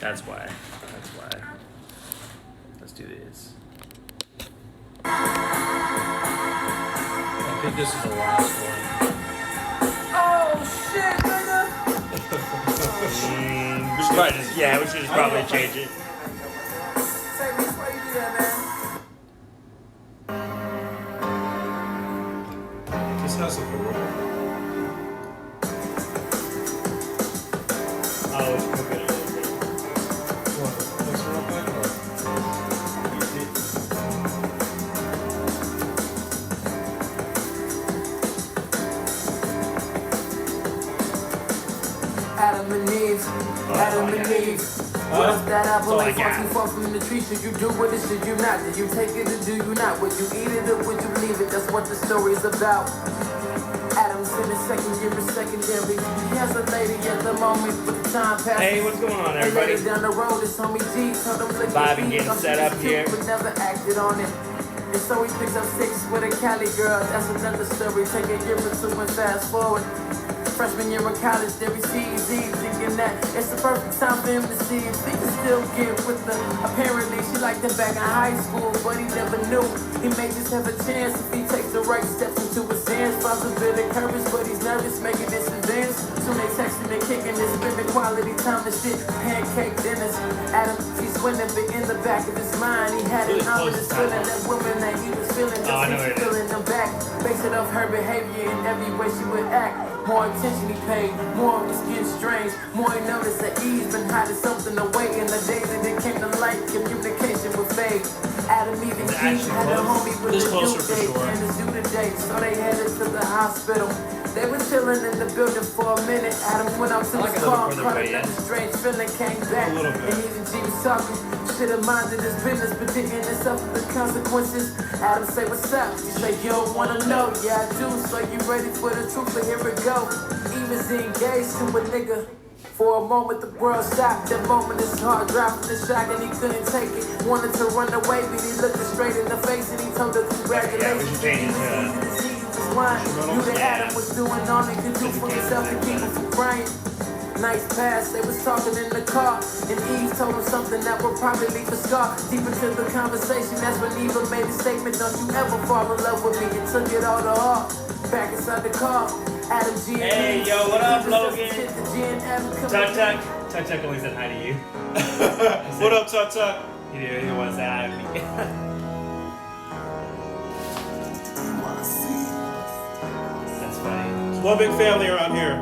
That's why. Let's do this. I think this is the last one. Oh shit, nigga! We should probably just, we should just probably change it. Say this, why you do that, man? This has a parole. Oh, it's okay. What? What's wrong with that? Adam and Eve. What if that apple ain't far too far from the tree? Should you do it or should you not? Did you take it or do you not? Would you eat it or would you leave it? That's what the story's about. Adam's in his second year of secondary. He has a lady at the moment, but the time passes. Hey, what's going on, everybody? And later down the road, it's homie G. Told him look Vibe at and me, getting set up here. But never acted on it. And so he picks up 6 with a Cali girl. That's another story. Take a year or two and fast forward. Freshman year of college, they receive Z, thinking that it's the perfect time for him to see if he can still get with her. Apparently, she liked him back in high school, but he never knew. He may just have a chance if he takes the right steps into his hands. Finds a bit of courage, but he's nervous making this advance. Soon they text him and kicking this, spending quality time and shit. Pancake dinners. Adam, she's winning, but in the back of his mind, he had an ominous feeling that woman that he was feeling just feeling him back. Base it off her behavior in every way she would act. More attention he paid, more of his getting strange. More he noticed that he's been hiding something away. In the days that it came to light, communication would fade. Adam even Keith had a homie with a due date and a due date, so they headed to the hospital. They were chilling in the building for a minute. Adam went out to his car, caught another strange feeling, came back, and even G was talking. Should have minded his business, but didn't suffer the consequences. Adam say, what's up? You say, you don't wanna know. Yeah, I do, so you ready for the truth, but here we go. He was engaged to a nigga. For a moment, the world stopped. That moment, his heart dropped in the shock, and he couldn't take it. Wanted to run away, but he looked her straight in the face, and he told her congratulations. He was easy to see, he was lying. Knew that Adam was doing all he could do for himself to keep him from crying. Nights passed, they was talking in the car, and Eve told him something that would probably leave a scar. Deep into the conversation, that's when Eva made a statement, don't you ever fall in love with me, and took it all to heart. Back inside the car, Adam G. Hey, yo, what up, Logan? Tuck. Tuck only said hi to you. What up, Tuck? He wants that hi to me. That's funny. It's one big family around here.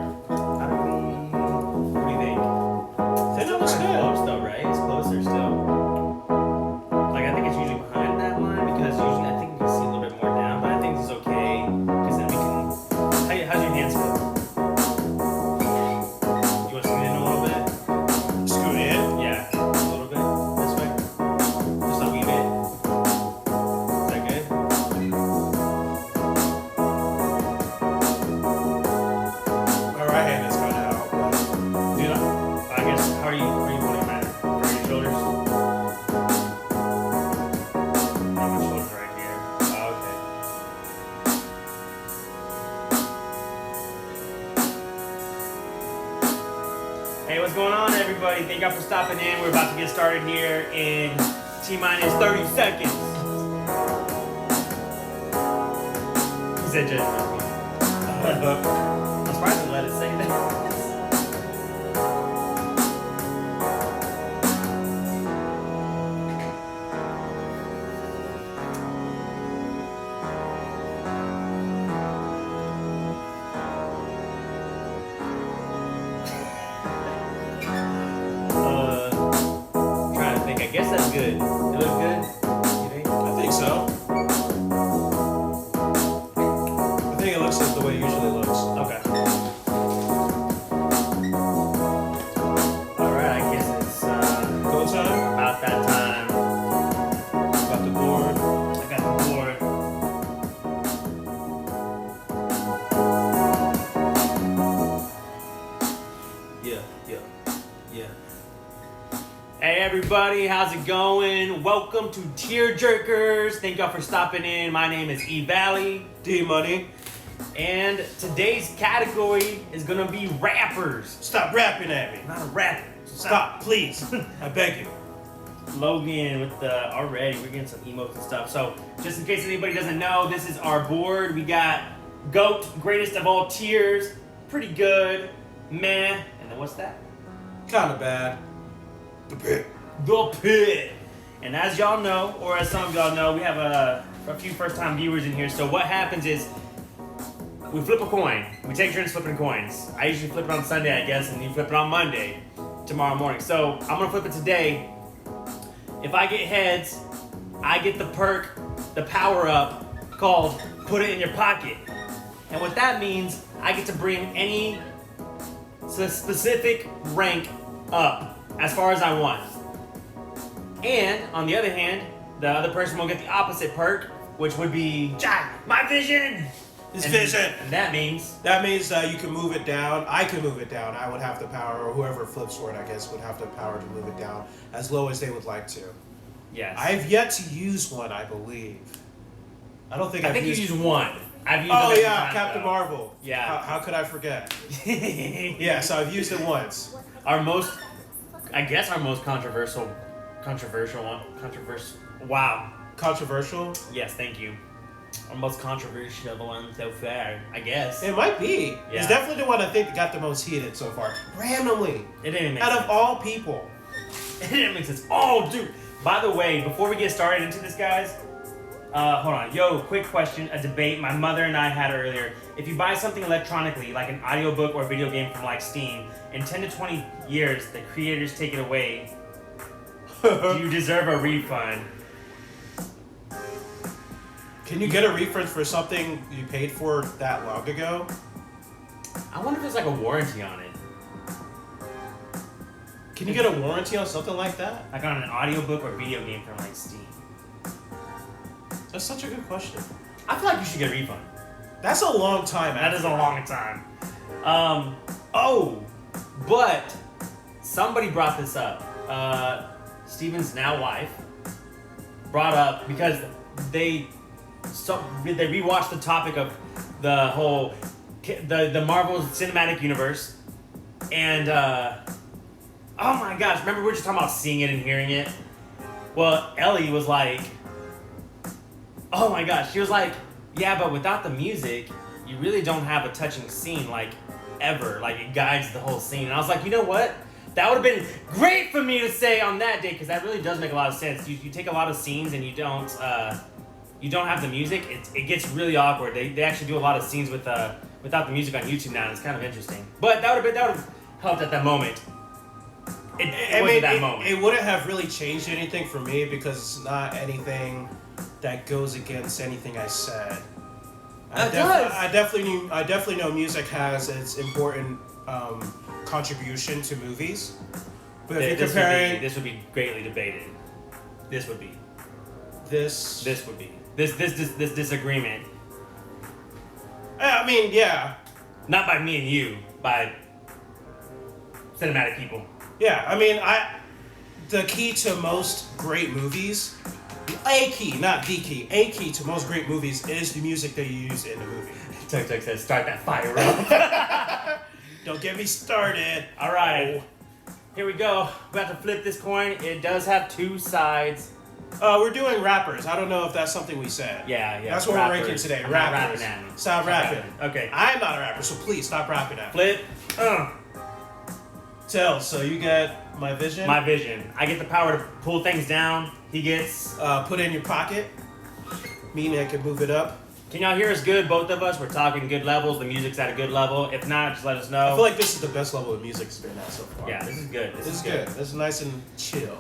What do you think? They know it's good. Close though, right? It's closer still. Like I think it's usually behind that line because usually I think you can see a little bit more down, but I think it's okay because then we can. How's your hands feel? You want to scoot in a little bit? Scoot in? Yeah, a little bit this way. Just a wee bit. Is that good? My right hand is kind of out. Dude, I guess how are you putting that? For your shoulders? My shoulders right here. Oh, okay. Hey, what's going on, everybody? Thank y'all for stopping in. We're about to get started here in T-minus 30 seconds. He said just. I'm surprised to let it say that. Trying to think. I guess that's good. It looks good. You think? I think so. I think it looks like the way it usually looks. Okay. Alright, I guess it's Go time? about that time. Got the board. I got the board. Yeah. Hey everybody, how's it going? Welcome to Tear Jerkers. Thank y'all for stopping in. My name is E Valley. D Money. And today's category is gonna be rappers. Stop rapping at me. I'm not a rapper. Stop, please. I beg you. Logan with the already we're getting some emotes and stuff. So just in case anybody doesn't know, this is our board. We got GOAT, greatest of all tiers, pretty good, meh, and then what's that? Kind of bad. The pit. The Pit. And as y'all know, or as some of y'all know, we have a few first-time viewers in here. So what happens is we flip a coin. We take turns flipping coins. I usually flip it on Sunday, I guess, and you flip it on Monday, tomorrow morning. So I'm gonna flip it today. If I get heads, I get the perk, the power up called Put It in Your Pocket. And what that means, I get to bring any specific rank up as far as I want. And on the other hand, the other person will get the opposite perk, which would be my vision. His vision. And that means you can move it down. I can move it down. I would have the power, or whoever flips for it, I guess, would have the power to move it down as low as they would like to. yes. I've yet to use one, I believe. I don't think I I've think used. you used one. I've used Oh it a few yeah, times, Captain though. Marvel. Yeah. How could I forget? So I've used it once. Our most controversial one. Wow. Controversial? Yes, thank you. Our most controversial one so far, I guess. It might be. Yeah. It's definitely the one I think that got the most heated so far. Randomly. It didn't make Out sense. of all people. It didn't make sense. Oh, dude. By the way, before we get started into this, guys, hold on. Yo, quick question, a debate my mother and I had earlier. If you buy something electronically, like an audiobook or video game from like Steam, in 10 to 20 years, the creators take it away, do you deserve a refund? Can you get a refund for something you paid for that long ago? I wonder if there's like a warranty on it. Can you get a warranty on something like that? Like on an audiobook or video game from like Steam. That's such a good question. I feel like you should get a refund. That's a long time. That is a long time. But somebody brought this up. Steven's now wife brought up because they rewatched the topic of the whole the Marvel Cinematic Universe, and oh my gosh, remember we were just talking about seeing it and hearing it? Well, Ellie was like, oh my gosh, she was like, yeah, but without the music, you really don't have a touching scene, like, ever. Like, it guides the whole scene. And I was like, you know what? That would have been great for me to say on that day, because that really does make a lot of sense. You take a lot of scenes and you don't have the music, it gets really awkward. They actually do a lot of scenes without the music on YouTube now, and it's kind of interesting. But that would have helped at that moment. It wouldn't have really changed anything for me because it's not anything that goes against anything I said. I definitely know music has its important contribution to movies. But if you're comparing, this would be greatly debated. This disagreement. I mean, yeah. Not by me and you, by cinematic people. Yeah, I mean, the key to most great movies, a key to most great movies is the music that you use in the movie. Tuck says, start that fire up. Don't get me started. All right, here we go. We have to flip this coin. It does have two sides. We're doing rappers. I don't know if that's something we said. Yeah. That's what we're ranking today. I'm not Rappers. rapping at me. Stop rapping. Okay. I'm not a rapper, so please stop rapping at me. Flip. Tell, so you get my vision? My vision. I get the power to pull things down. He gets... put it in your pocket. Meaning I can move it up. Can y'all hear us good, both of us? We're talking good levels. The music's at a good level. If not, just let us know. I feel like this is the best level of music it's been at so far. Yeah, this is good. This is good. This is nice and chill.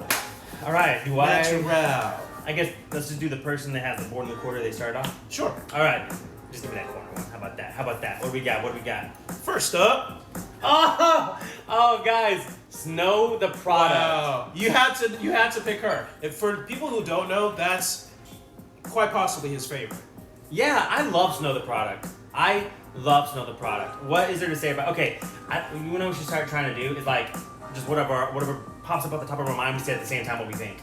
All right, Natural. I guess let's just do the person that has the board in the quarter they start off. Sure. All right, just give me that corner one. How about that? What do we got? First up. Oh, guys, Snow the product. Wow. You had to pick her. And for people who don't know, that's quite possibly his favorite. Yeah, I love Snow the product. What is there to say about? Okay, you know what we should start trying to do is like just whatever pops up at the top of our mind. We say at the same time what we think.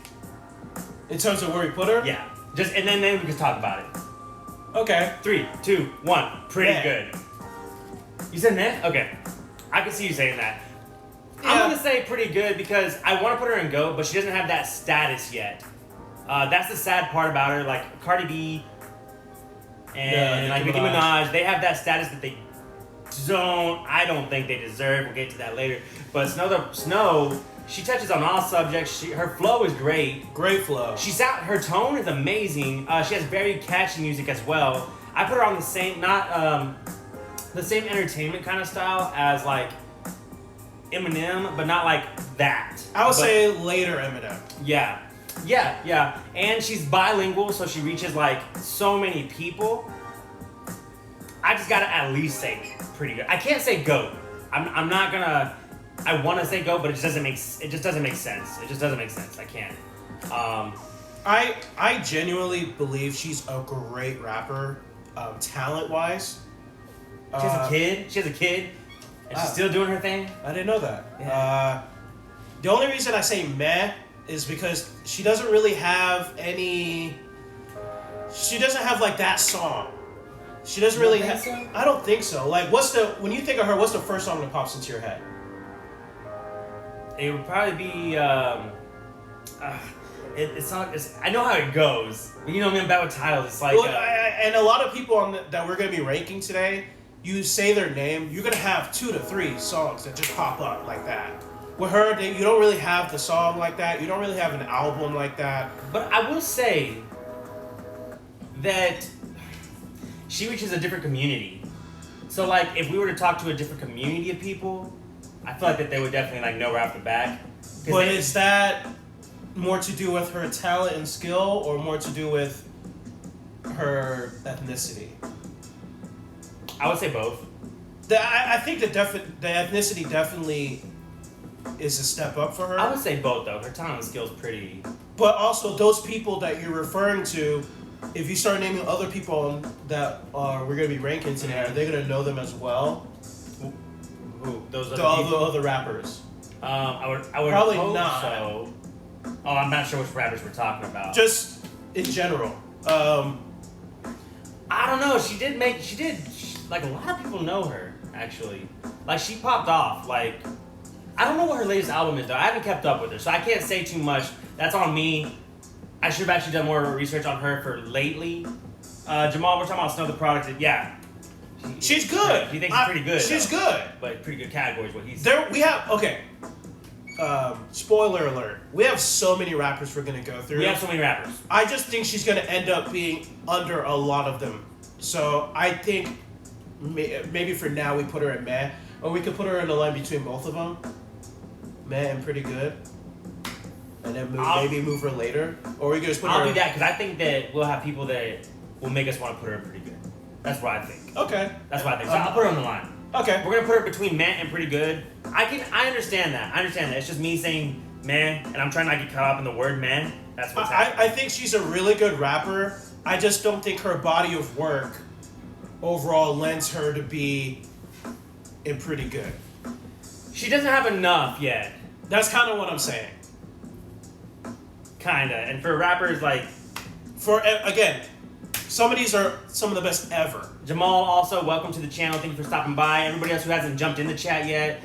In terms of where we put her? Yeah. And then we can talk about it. Okay. 3, 2, 1. Pretty Meh. good. You said meh? Okay. I can see you saying that. Yeah. I'm gonna say pretty good because I want to put her in GOAT, but she doesn't have that status yet. That's the sad part about her. Like Cardi B and like Nicki Minaj, they have that status that they don't. I don't think they deserve. We'll get to that later. But Snow, she touches on all subjects. Her flow is great. Great flow. Her tone is amazing. She has very catchy music as well. I put her on the same, not the same entertainment kind of style as like Eminem, but not like that. I would say later Eminem. Yeah. And she's bilingual, so she reaches like so many people. I just gotta at least say pretty good. I can't say GOAT. I'm not gonna. I want to say GOAT, but it just doesn't make sense. It just doesn't make sense. I can't. I genuinely believe she's a great rapper, talent wise. She has a kid. And she's still doing her thing. I didn't know that. Yeah. The only reason I say meh is because she doesn't really have any. She doesn't have like that song. She doesn't really have. So? I don't think so. Like, when you think of her, what's the first song that pops into your head? It would probably be. It's not. I know how it goes. You know me, I'm bad with titles. It's like. Well, and a lot of people that we're gonna be ranking today, you say their name, you're gonna have 2 to 3 songs that just pop up like that. With her, you don't really have the song like that. You don't really have an album like that. But I will say that she reaches a different community. So, like, if we were to talk to a different community of people, I feel like that they would definitely like know right off the bat. But is that more to do with her talent and skill, or more to do with her ethnicity? I would say both. I think the ethnicity definitely is a step up for her. I would say both, though. Her talent and skill is pretty. But also, those people that you're referring to, if you start naming other people that we're going to be ranking today, are they going to know them as well? Who? Those The other people? other rappers. I would Probably hope not. so. Oh, I'm not sure which rappers we're talking about. Just in general. I don't know. Like, a lot of people know her, actually. Like, she popped off. Like, I don't know what her latest album is, though. I haven't kept up with her, so I can't say too much. That's on me. I should have actually done more research on her for lately. Jamal, we're talking about Snow the Product. Yeah. She's good. He thinks she's pretty good. She's though. good. But pretty good category is what he's There we have spoiler alert. We have so many rappers we're gonna go through. We have so many rappers. I just think she's gonna end up being under a lot of them. So I think maybe for now we put her at meh, or we could put her in the line between both of them, meh and pretty good, and then maybe move her later, or we could just put her. I'll do that because I think that we'll have people that will make us want to put her in pretty good. That's what I think. Okay. That's what I think. So I'll put her on the line. Okay. We're gonna put her between meh and pretty good. I understand that. It's just me saying meh, and I'm trying not to get caught up in the word meh. That's what's happening. I think she's a really good rapper. I just don't think her body of work overall lends her to be in pretty good. She doesn't have enough yet. That's kind of what I'm saying. Kinda. And for rappers like Again, some of these are some of the best ever. Jamal, also welcome to the channel. Thank you for stopping by. Everybody else who hasn't jumped in the chat yet,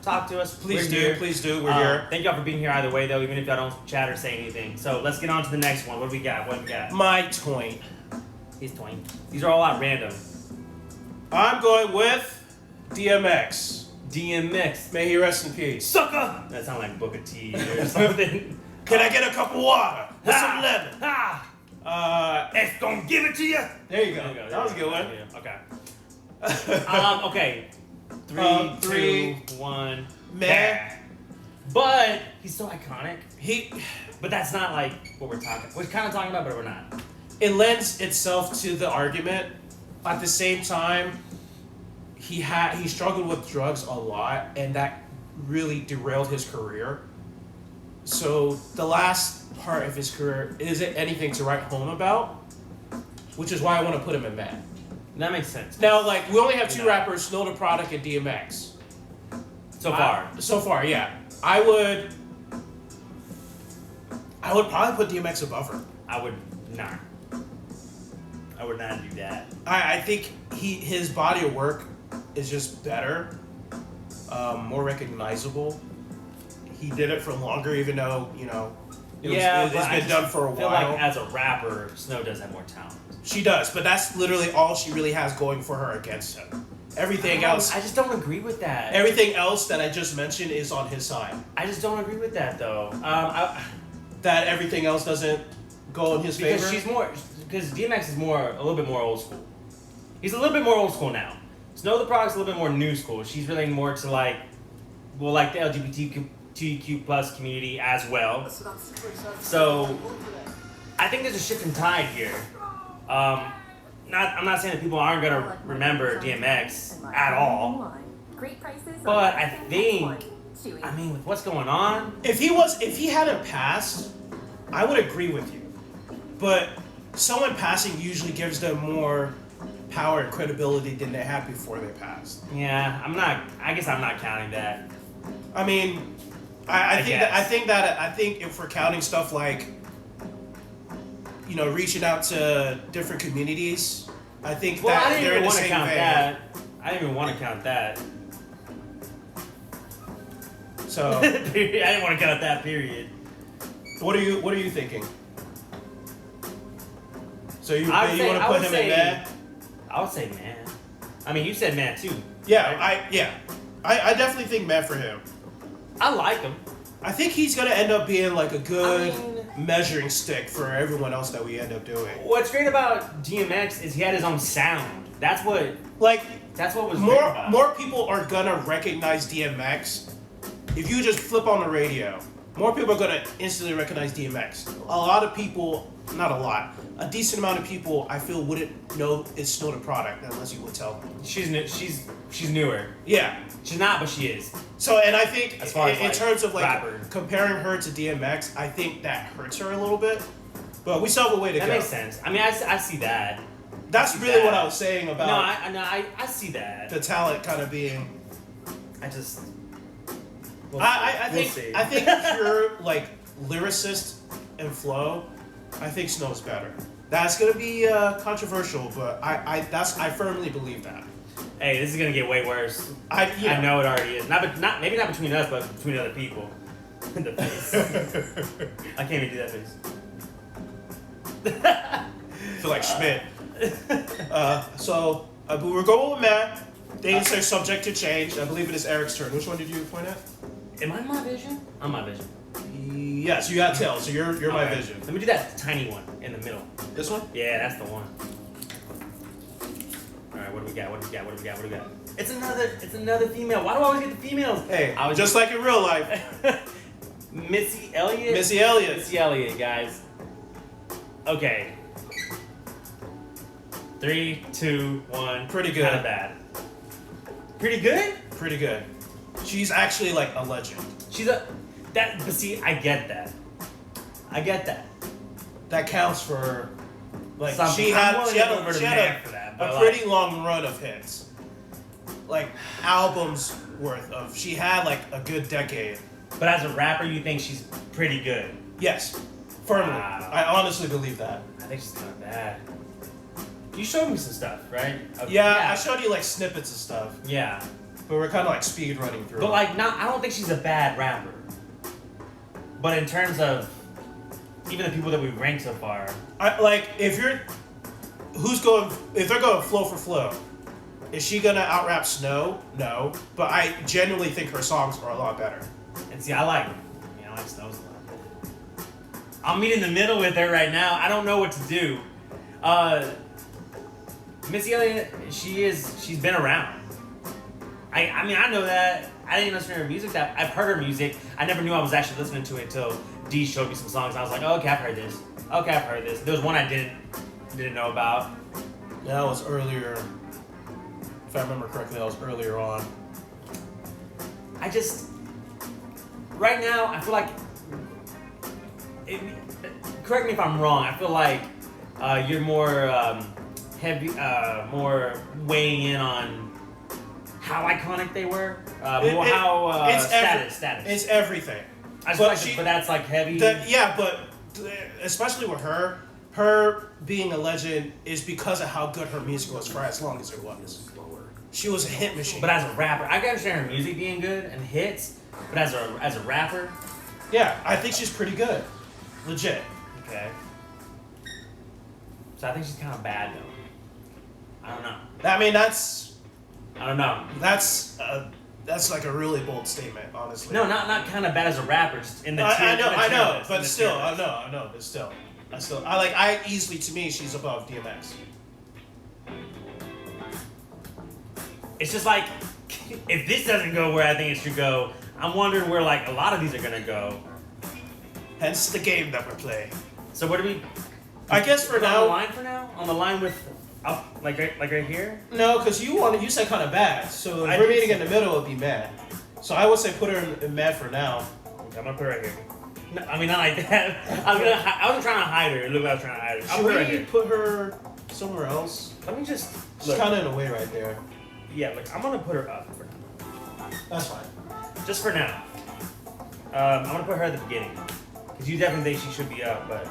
talk to us. Please do. We're here. Thank y'all for being here either way, though, even if y'all don't chat or say anything. So let's get on to the next one. What do we got? My toint. He's 20. These are all out random. I'm going with DMX. DMX. May he rest in peace. Sucker! That sounds like Booker T or something. Can I get a cup of water with some lemon? It's gonna give it to you. There you go. That was a good one. Okay. Okay. 3, 2, 1. Meh. But he's so iconic. But that's not like what we're talking. We're kind of talking about, but we're not. It lends itself to the argument. At the same time, he struggled with drugs a lot, and that really derailed his career. So the last part of his career isn't anything to write home about, which is why I want to put him in meh. That makes sense. Now, like, we only have 2 rappers, Snow the Product and DMX. So far, yeah. I would probably put DMX above her. I would not. I would not do that. I think his body of work is just better, more recognizable. He did it for longer, even though it's been done for a while. I feel like as a rapper, Snow does have more talent. She does, but that's literally all she really has going for her against him. Everything else, I just don't agree with that. Everything else that I just mentioned is on his side. I just don't agree with that though. That everything else doesn't go in his favor. Because DMX is a little bit more old school. He's a little bit more old school now. Snow the Product's a little bit more new school. She's really more to the LGBTQ plus community as well. So I think there's a shift in tide here. I'm not saying that people aren't gonna remember DMX at all. But I think, with what's going on, if he hadn't passed, I would agree with you. But someone passing usually gives them more power and credibility than they had before they passed. Yeah, I guess I'm not counting that. I mean, I think if we're counting stuff like, reaching out to different communities, I think that they're in the same vein. I didn't even want to count that. So I didn't want to count that. Period. What are you thinking? So you want to put him in man? I would say man. I mean, you said man too. Yeah, right? I definitely think man for him. I like him. I think he's gonna end up being like a good measuring stick for everyone else that we end up doing. What's great about DMX is he had his own sound. That's what was more great about. More people are gonna recognize DMX if you just flip on the radio. More people are gonna instantly recognize DMX. A lot of people, not a lot, a decent amount of people, I feel wouldn't know it's Snow the Product unless you would tell them. She's newer. Yeah. She's not, but she is. So, and I think as far as in terms of rapper. comparing her to DMX, I think that hurts her a little bit. But we still have a way to go. That makes sense. I mean, I see that. That's really what I was saying about. I see that. The talent kind of being. I think pure lyricist and flow, I think Snow's better. That's gonna be controversial, but I firmly believe that. Hey, this is gonna get way worse. I know it already is. Maybe not between us, but between other people. The face. I can't even do that face. I feel like Schmidt. But we're going with Matt. Things are subject to change. I believe it is Eric's turn. Which one did you point at? Am I my vision? I'm my vision. Yes, you got tail, so you're my vision. Let me do that tiny one in the middle. This one? Yeah, that's the one. Alright, what do we got? It's another female. Why do I always get the females? Hey, just like in real life. Missy Elliott? Missy Elliott, guys. Okay. 3, 2, 1. Pretty good. Not bad. Pretty good? Pretty good. She's actually like a legend. But see, I get that. That counts for something. she had a pretty like, long run of hits. Like albums worth of. She had like a good decade. But as a rapper, you think she's pretty good? Yes. Firmly. Wow. I honestly believe that. I think she's kind of bad. You showed me some stuff, right? Yeah, I showed you like snippets of stuff. Yeah. But we're kind of like speed running through. But I don't think she's a bad rapper. But in terms of even the people that we've ranked so far, if they're going flow for flow, is she gonna out-rap Snow? No. But I genuinely think her songs are a lot better. And see, I like Snow's a lot better. I'm meeting in the middle with her right now. I don't know what to do. Missy Elliott, she's been around. I know that. I didn't listen to her music. I've heard her music. I never knew I was actually listening to it until D showed me some songs. And I was like, oh, okay, I've heard this. There was one I didn't know about. Yeah, that was earlier. If I remember correctly, that was earlier on. Right now, I feel like. Correct me if I'm wrong. I feel like you're more heavy, more weighing in on how iconic they were, status. It's everything. But that's like heavy. But especially with her her being a legend is because of how good her music was for as long as it was. She was a hit machine. But as a rapper, I can understand her music being good and hits, but as a rapper, yeah, I think she's pretty good, legit. okay. So I think she's kind of bad though. I don't know. I mean, I don't know. that's like a really bold statement, honestly. No, not kind of bad as a rapper, just in the tier. I know, list, but in the still, tier I list. know, but still, I easily, to me, she's above DMX. It's just like, if this doesn't go where I think it should go, I'm wondering where like a lot of these are gonna go. Hence the game that we're playing. So what do we? I guess for on the now, line for now, on the line with up like right here. no, because you said kind of bad. So if I we're did meeting say- in the middle, it'd be mad. So I would say put her in mad for now. Okay, I'm gonna put her right here. No, I mean not like that. I wasn't trying to hide her. Look, I was trying to hide her. I'll Should put her right we here. put her somewhere else? Let me just She's look. kind of in a way right there. Yeah, look, I'm gonna put her up for now. That's fine. Just for now. I'm gonna put her at the beginning. Because you definitely think she should be up, but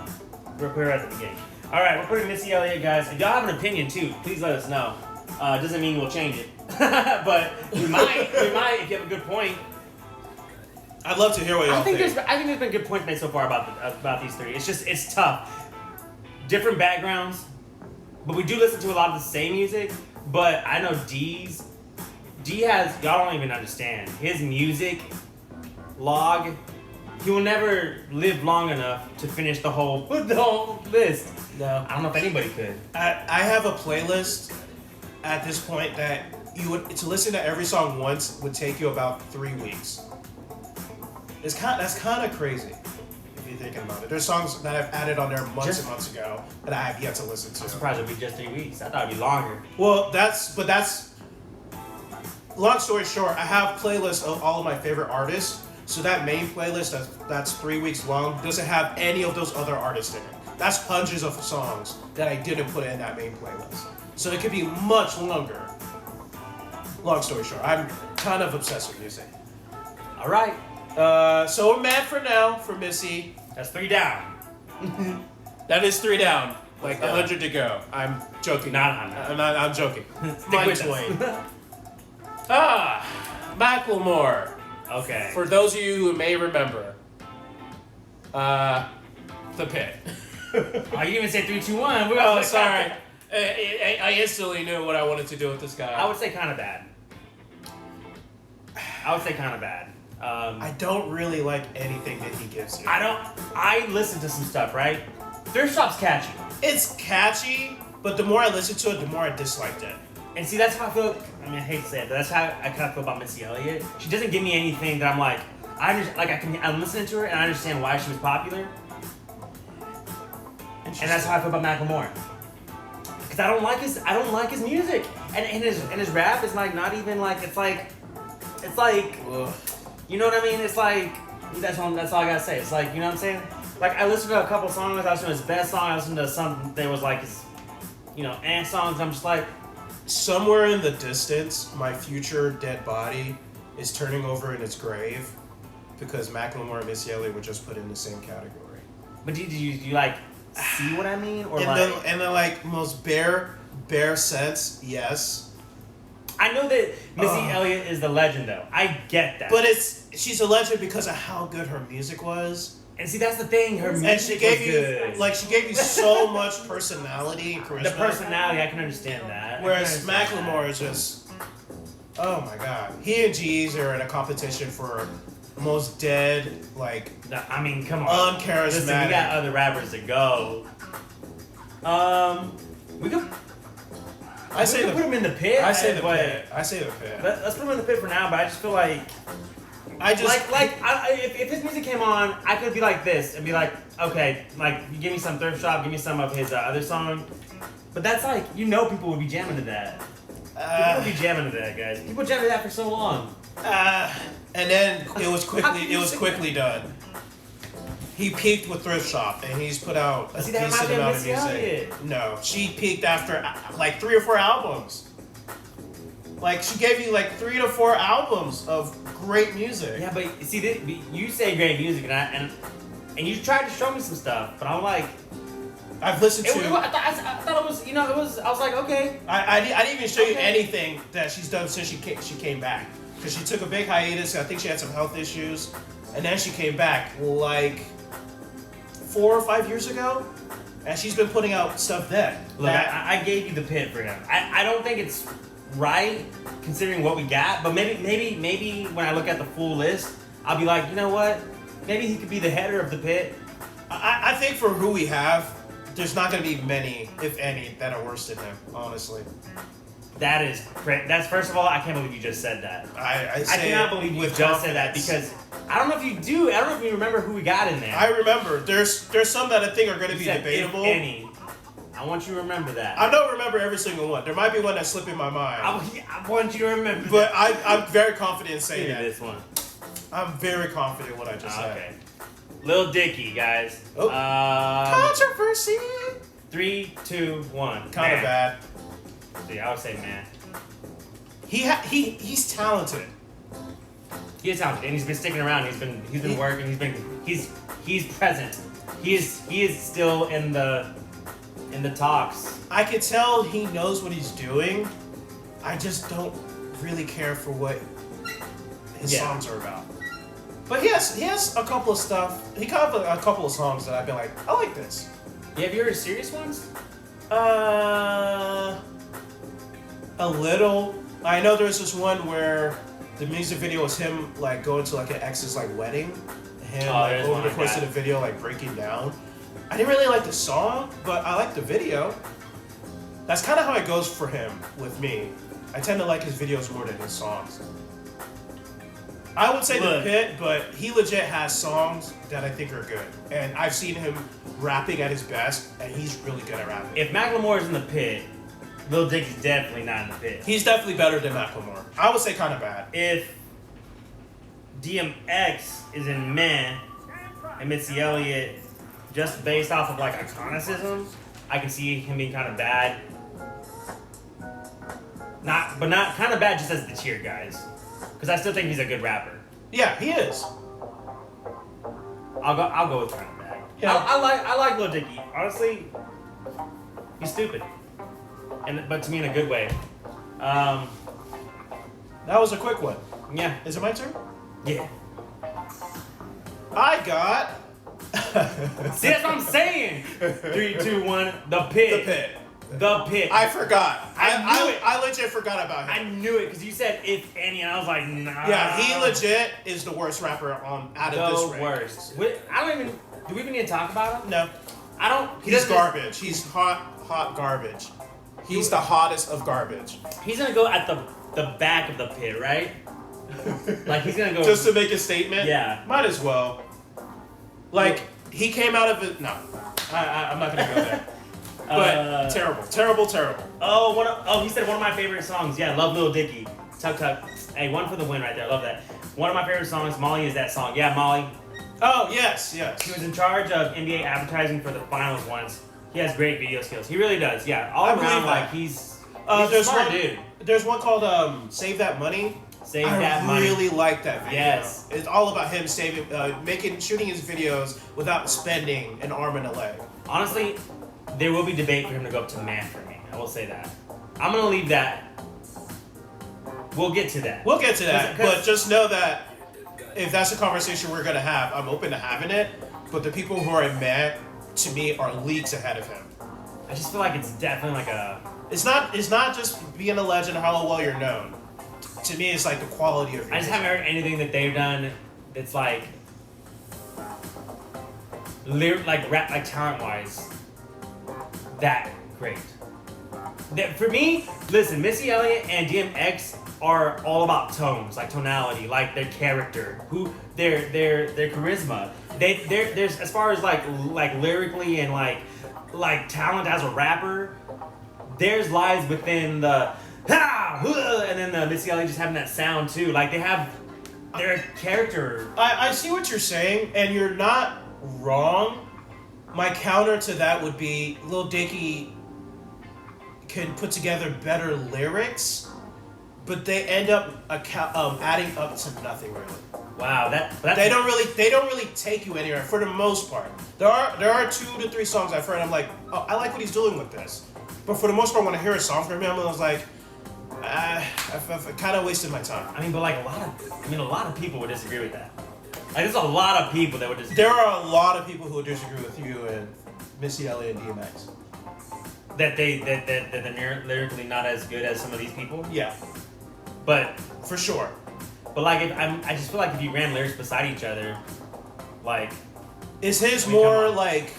we'll put her at the beginning. Alright, we're putting Missy Elliott, guys. If y'all have an opinion too, please let us know. Doesn't mean we'll change it. But we might if you have a good point. I'd love to hear what y'all I think think. there's been good points made so far about these three. It's tough. Different backgrounds, but we do listen to a lot of the same music. But I know D has, y'all don't even understand, his music log, he will never live long enough to finish the whole list. No. I don't know if anybody could. I have a playlist at this point that to listen to every song once would take you about 3 weeks. That's kind of crazy if you're thinking about it. There's songs that I've added on there months and months ago that I have yet to listen to. I'm surprised it'd be just 3 weeks. I thought it'd be longer. Well, that's long story short, I have playlists of all of my favorite artists. So that main playlist that's 3 weeks long doesn't have any of those other artists in it. That's hundreds of songs that I didn't put in that main playlist. So it could be much longer. Long story short, I'm kind of obsessed with music. All right, So we're mad for now for Missy. that's 3 down. That is 3 down. Like Uh, 100 to go. I'm joking. I'm not. I'm joking. Stick Mike with Twain. us. Macklemore. Okay. For those of you who may remember, The Pit. Oh, you didn't even say 3, 2, 1. Oh, sorry. I instantly knew what I wanted to do with this guy. I would say kind of bad. I don't really like anything that he gives you. I listen to some stuff, right? Thrift Shop's catchy. It's catchy, but the more I listened to it, the more I disliked it. And see, that's how I feel. I mean, I hate to say it, but that's how I kind of feel about Missy Elliott. She doesn't give me anything that I'm like, I'm listening to her and I understand why she was popular. And that's how I feel about Macklemore. Because I don't like his music. And his rap is like not even like it's like Ugh. you know what I mean? It's like that's all I gotta say. It's like, you know what I'm saying? Like I listened to a couple songs, I listened to his best song, I listened to some that was like his ant songs, I'm just like, Somewhere in the distance, my future dead body is turning over in its grave because Macklemore and Missy Elliott were just put in the same category. but do you like see what I mean? Or And then like most bare sense, yes. I know that Missy Elliott is the legend though. I get that. But she's a legend because of how good her music was. and see, that's the thing. Her music And she gave was you good. she gave you so much personality and charisma. The personality, I can understand that. Whereas Macklemore is just, oh my god. He and G's are in a competition for most dead, like, No, I mean, come on. uncharismatic. Listen, we got other rappers to go. We could put him in the pit. I say the but pit. I say the pit. Let's put him in the pit for now. But I just feel like, if his music came on, I could be like this and be like, okay, like you give me some Thrift Shop, give me some of his other song. But that's like, people would be jamming to that. People would be jamming to that, guys. People jammed to that for so long. And then it was quickly done. He peaked with Thrift Shop, and he's put out a See, that decent reminds me of amount of Missy music. Elliott. No, she peaked after like 3 or 4 albums. Like she gave you like 3 to 4 albums of great music. Yeah, but see, you say great music, and you tried to show me some stuff, but I'm like, I've listened to. I thought it was, it was. I was like, okay. I didn't even show you anything that she's done since she came back, because she took a big hiatus. I think she had some health issues, and then she came back like 4 or 5 years ago, and she's been putting out stuff then. Look, I gave you the pit for him. I don't think it's right considering what we got, but maybe when I look at the full list, I'll be like, you know what? Maybe he could be the header of the pit. I think for who we have, there's not going to be many, if any, that are worse than him, honestly. That's first of all, I can't believe you just said that. I cannot believe you just said that, because I don't know if you do. I don't know if you remember who we got in there. I remember. There's some that I think are going to be debatable. If any. I want you to remember that. I don't remember every single one. There might be one that slipped in my mind. I want you to remember but that. I'm very confident in saying that. This one. I'm very confident in what I just said. Okay. Lil Dicky, guys. Oh. Controversy. 3, 2, 1. Kind of bad. See, I would say man. He's talented. He is talented, and he's been sticking around. He's been working. He's present. He is still in the talks. I could tell he knows what he's doing. I just don't really care for what his songs are about. But he has a couple of stuff. He got a couple of songs that I've been like, I like this. Yeah, have you heard serious ones? A little. I know there's this one where the music video was him like going to like an ex's like wedding. Him like, over the course of the video like breaking down. I didn't really like the song, but I like the video. That's kind of how it goes for him with me. I tend to like his videos more than his songs. I would say the pit, but he legit has songs that I think are good. And I've seen him rapping at his best, and he's really good at rapping. If Macklemore's in the pit, Lil Dicky's definitely not in the pit. He's definitely better than Macklemore. I would say kind of bad. If DMX is in meh, and Missy Elliott, just based off of like iconicism, I can see him being kind of bad. Not kind of bad just as the cheer guys. Because I still think he's a good rapper. Yeah, he is. I'll go with kind of bad. Yeah. I like Lil Dicky. Honestly, he's stupid, but to me in a good way. That was a quick one. Yeah. Is it my turn? Yeah. I got. See, that's what I'm saying. 3, 2, 1. The pit. The pit. The pit. I forgot. I knew it. I legit forgot about him. I knew it because you said if any, and I was like, nah. Yeah, he legit is the worst rapper out of this range. The worst. I don't even. Do we even need to talk about him? No. I don't. He's garbage. He's hot garbage. He's the hottest of garbage. He's gonna go at the back of the pit, right? Like he's gonna go just to make a statement. Yeah. Might as well. Like he came out of it. No, I'm not gonna go there. But terrible. Oh, he said one of my favorite songs. Yeah, love Lil Dicky. Tuck tuck. Hey, one for the win right there. Love that. One of my favorite songs. Molly is that song. Yeah, Molly. Oh yes. He was in charge of NBA advertising for the finals once. He has great video skills. He really does. Yeah, all around like he's a smart dude. There's one called Save That Money. I really like that video. Yes. It's all about him shooting his videos without spending an arm and a leg. Honestly, there will be debate for him to go up to man for me. I will say that. I'm gonna leave that. We'll get to that. But just know that if that's a conversation we're gonna have, I'm open to having it. But the people who are in man, to me, are leagues ahead of him. I just feel like it's definitely like a. It's not just being a legend, how well you're known. To me, it's like the quality of. I just haven't heard anything that they've done that's like rap, like talent wise, that great. For me, listen, Missy Elliott and DMX are all about tones, like tonality, like their character, their charisma. There's as far as like lyrically and like talent as a rapper, theirs lies within the and then the Missy Elliott just having that sound too. Like they have their character. I see what you're saying, and you're not wrong. My counter to that would be Lil Dicky can put together better lyrics, but they end up adding up to nothing really. Wow, that's they don't really take you anywhere for the most part. There are 2 to 3 songs I've heard. I'm like, oh, I like what he's doing with this. But for the most part, when I hear a song from him, I was like, I've kind of wasted my time. I mean, but like a lot of people would disagree with that. Like, there's a lot of people that would disagree. There are a lot of people who would disagree with you and Missy Elliott and DMX. That they're lyrically not as good as some of these people. Yeah, but for sure. But like, I just feel like if you ran lyrics beside each other, like, is his more like?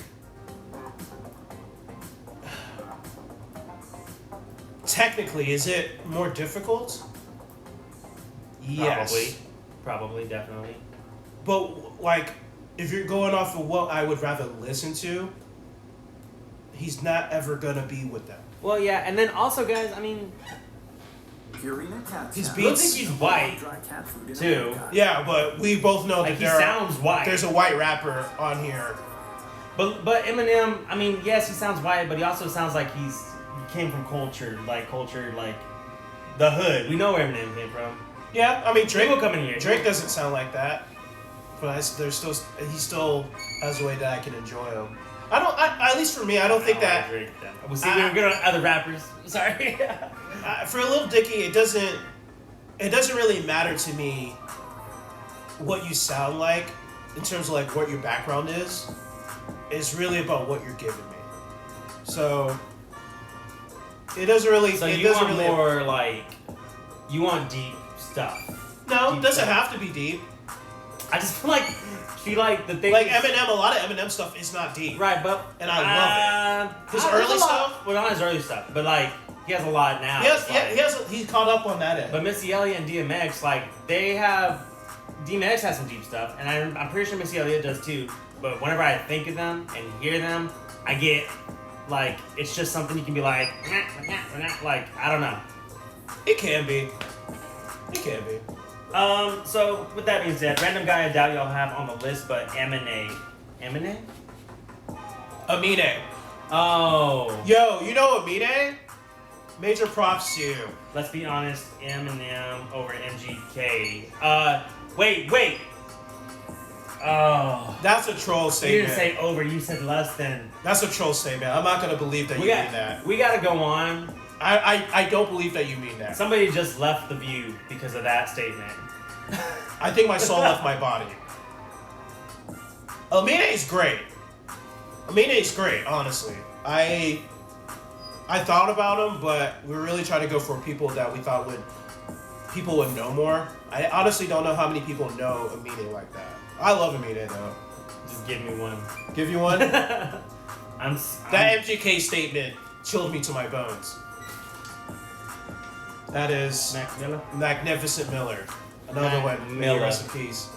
Technically, is it more difficult? Yes. Probably, definitely. But like, if you're going off of what I would rather listen to, he's not ever gonna be with them. Well, yeah, and then also, guys, I mean, his I don't beats. think he's white, too. Yeah, but we both know Like, that he sounds white. There's a white rapper on here. But Eminem, I mean, yes, he sounds white, but he also sounds like he came from culture, like the hood. We know where Eminem came from. Yeah, I mean Drake will come in here. Drake doesn't sound like that, but he still has a way that I can enjoy him. At least for me, I don't think that. Drake, we'll see. We're good on other rappers. Sorry. For Lil Dicky, it doesn't really matter to me what you sound like in terms of like what your background is. It's really about what you're giving me. So it doesn't really. So it you doesn't want really, more like, you want deep stuff. No, deep it doesn't stuff. have to be deep. I just feel like the thing. Like Eminem, a lot of Eminem stuff is not deep. Right, but and I love it. His early stuff. Well, not his early stuff, but like he has a lot now. He's caught up on that end. But Missy Elliott and DMX, like DMX has some deep stuff, and I'm pretty sure Missy Elliott does too. But whenever I think of them and hear them, I get like it's just something you can be like I don't know. It can be. It can be. So with that being said, random guy I doubt y'all have on the list, but Eminem. Amine. Oh. Yo, you know Amine? Major props to you. Let's be honest, Eminem over MGK. Wait. Oh. That's a troll statement. You didn't say over, you said less than. That's a troll statement. I'm not gonna believe that you mean that. We gotta go on. I don't believe that you mean that. Somebody just left the view because of that statement. I think my soul left my body. Amine is great. Amine is great, honestly. I thought about him, but we really tried to go for people that we thought people would know more. I honestly don't know how many people know Amine like that. I love Amine though. Just give me one. Give you one? That MGK statement chilled me to my bones. That is Magnificent Miller. Another one. Miller. Rest in peace.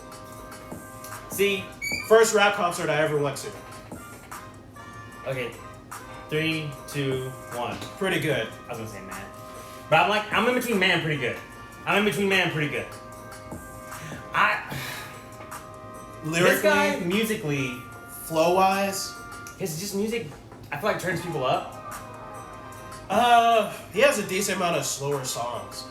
See, first rap concert I ever went to. Okay, 3, 2, 1. Pretty good. I was gonna say man, but I'm in between man pretty good. Lyrically, this guy musically, flow wise, his just music. I feel like turns people up. He has a decent amount of slower songs.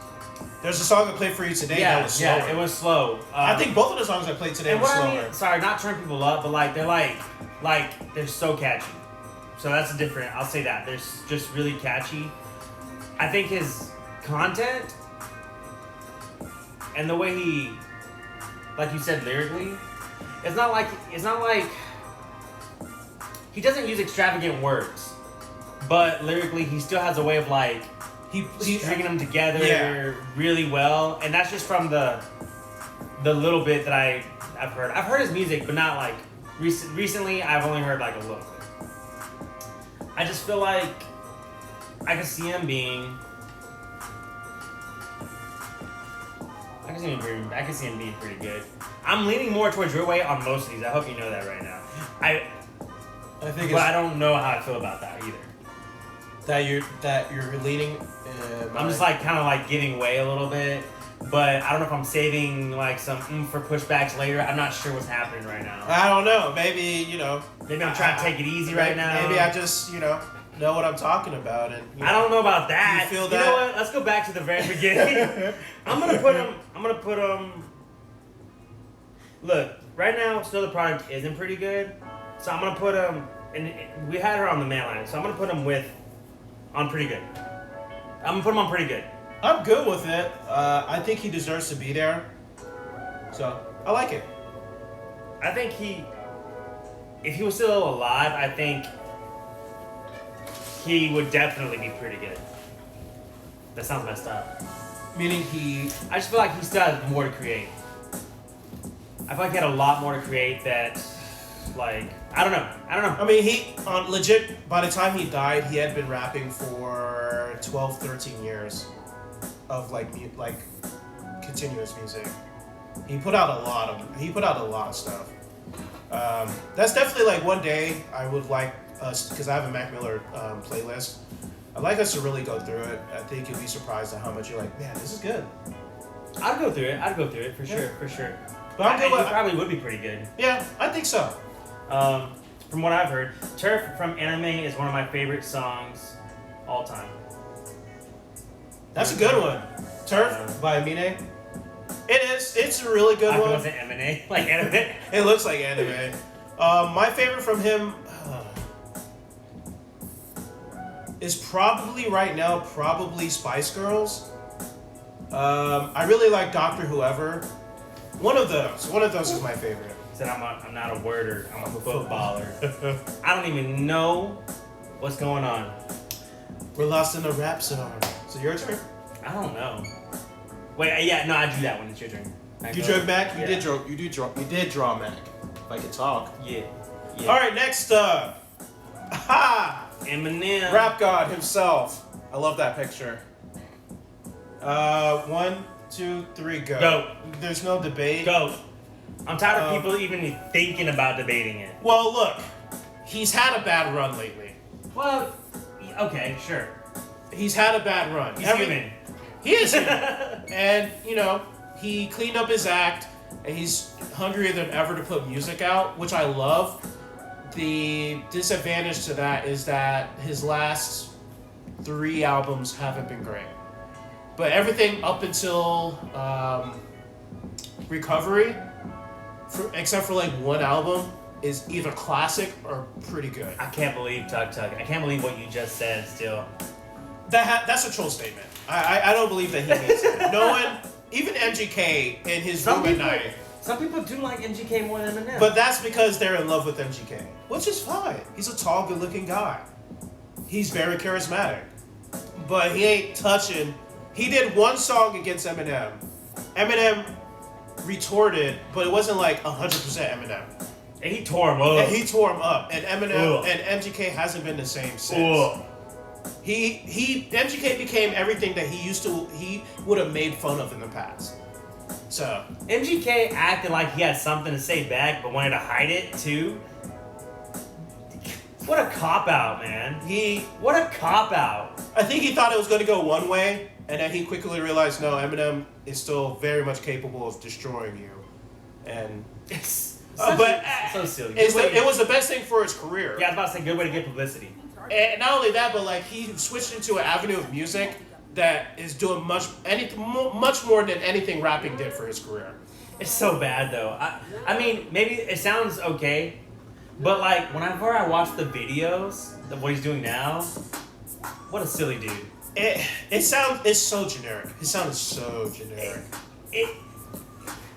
There's a song I played for you today that was slower. Yeah, it was slow. I think both of the songs I played today were slower. I mean, sorry, not turn people up, but like they're so catchy. So that's different. I'll say that. They're just really catchy. I think his content and the way he, like you said, lyrically, it's not like he doesn't use extravagant words, but lyrically he still has a way of like he's stringing them together really well, and that's just from the little bit that I've heard. I've heard his music, but not like recently. I've only heard like a little bit. I just feel like I can see him being. I can see him being pretty good. I'm leaning more towards your way on most of these. I hope you know that right now. But I don't know how I feel about that either. That you're leaning. I'm just like kind of like giving way a little bit, but I don't know if I'm saving like some for pushbacks later. I'm not sure what's happening right now. I don't know. Maybe Maybe I'm trying to take it easy right now. Maybe I just know what I'm talking about, and I don't know about that. You feel that? You know what? Let's go back to the very beginning. I'm gonna put him. Look, right now, still the product isn't pretty good, so I'm gonna put him. And we had her on the man line, so I'm gonna put him on pretty good. I'm gonna put him on pretty good. I'm good with it. I think he deserves to be there. So I like it. I think if he was still alive, I think he would definitely be pretty good. That sounds messed up. Meaning he. I just feel like he still has more to create. I feel like he had a lot more to create that, like, I don't know. I mean, he, legit, by the time he died, he had been rapping for 12, 13 years of, like continuous music. He put out a lot of stuff. That's definitely, like, one day I would like us, because I have a Mac Miller playlist. I'd like us to really go through it. I think you'll be surprised at how much you're like, man, this is good. I'd go through it for sure. But He probably would be pretty good. Yeah, I think so. From what I've heard, Turf from Anime is one of my favorite songs all time. That's a good one. Turf by Amine. It is. It's a really good one. I was an M&A, like anime. It looks like anime. My favorite from him is probably right now, Spice Girls. I really like Dr. Whoever. One of those is my favorite. Said I'm not a worder. I'm a footballer. I don't even know what's going on. We're lost in a rap song. So your turn. I don't know. Wait, yeah, no, I drew that one. It's your turn. You drew Mac. Yeah. You did draw Mac. If I could talk. Yeah. All right, next up. Eminem. Rap God himself. I love that picture. 1, 2, 3, go. Go. There's no debate. Go. I'm tired of people even thinking about debating it. Well, look, he's had a bad run lately. Well, okay, sure. He's had a bad run. He's human. He is human. And, he cleaned up his act, and he's hungrier than ever to put music out, which I love. The disadvantage to that is that his last 3 albums haven't been great. But everything up until Recovery, except for like 1 album, is either classic or pretty good. I can't believe Tug Tug. I can't believe what you just said still. That's a troll statement. I don't believe that he means it. No one, even MGK in his room at night. Some people do like MGK more than Eminem. But that's because they're in love with MGK, which is fine. He's a tall, good-looking guy. He's very charismatic. But he ain't touching. He did 1 song against Eminem. Eminem retorted, but it wasn't like 100% Eminem. And he tore him up. And Eminem and MGK hasn't been the same since. MGK became everything that he would have made fun of in the past. So MGK acted like he had something to say back, but wanted to hide it too. What a cop out, man. What a cop out. I think he thought it was going to go one way, and then he quickly realized, no, Eminem is still very much capable of destroying you. And so silly. It was the best thing for his career. Yeah, I was about to say, good way to get publicity. And not only that, but like he switched into an avenue of music that is doing much more than anything rapping did for his career. It's so bad though. I mean, maybe it sounds okay, but like whenever I watch the videos of what he's doing now, what a silly dude. It's so generic. His sound is so generic.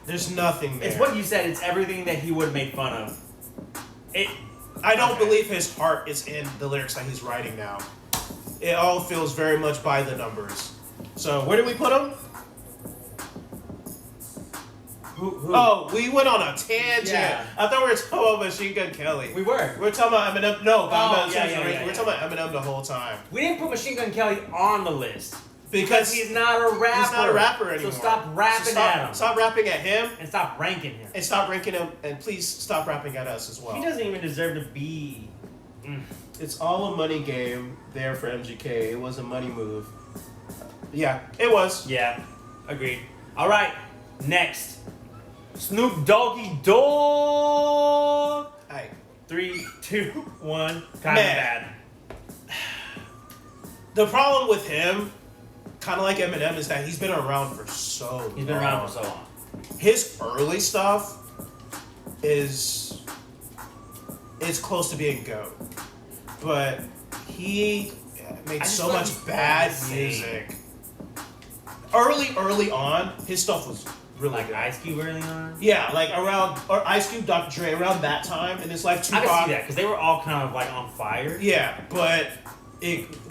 There's nothing there. It's what you said. It's everything that he would make fun of. I don't believe his heart is in the lyrics that he's writing now. It all feels very much by the numbers. So where did we put him? Who? Oh, we went on a tangent. Yeah. I thought we were talking about Machine Gun Kelly. We were. We're talking about Eminem. No, We're talking about Eminem the whole time. We didn't put Machine Gun Kelly on the list. Because he's not a rapper. He's not a rapper anymore. So stop rapping at him. Stop rapping at him. And stop ranking him. And stop ranking him. And please stop rapping at us as well. He doesn't even deserve to be. It's all a money game there for MGK. It was a money move. Yeah, it was. Yeah, agreed. All right, next. Snoop Doggy Dogg. Hey. 3, 2, 1. Kind of bad. The problem with him, kind of like Eminem, is that he's been around for so long. He's been around for so long. His early stuff is close to being GOAT, but he made so much bad music. Early on, his stuff was really like good. Ice Cube early on. Yeah, like or Ice Cube, Dr. Dre, around that time in his life. Tupac. I can see that because they were all kind of like on fire. Yeah, but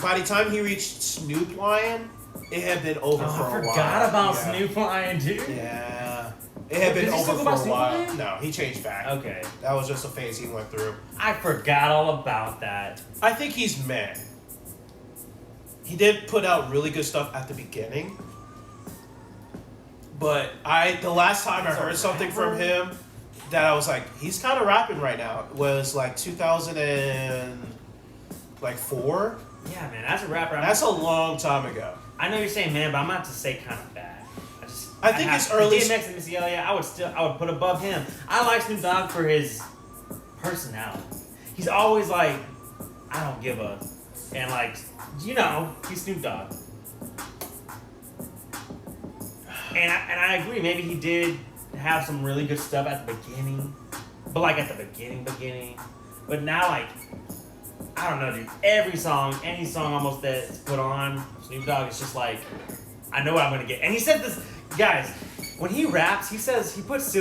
by the time he reached Snoop Lion, it had been over for a while. I forgot about Snoop Lion, dude. Yeah. It had been over for a while. No, he changed back. Okay. That was just a phase he went through. I forgot all about that. I think he's meh. He did put out really good stuff at the beginning. But the last time I heard something from him that I was like, he's kind of rapping right now, was like 2004. Yeah, man, as a rapper, That's a long time ago. I know you're saying man, but I'm not to say kind of bad. I think it's early. DMX and Missy Elliott, I would put above him. I like Snoop Dogg for his personality. He's always like, I don't give a, and like, he's Snoop Dogg. And I agree. Maybe he did have some really good stuff at the beginning, but like at the beginning. But now, like, I don't know, dude. Any song almost that's put on Snoop Dogg is just like, I know what I'm gonna get. And he said this, guys. When he raps, he puts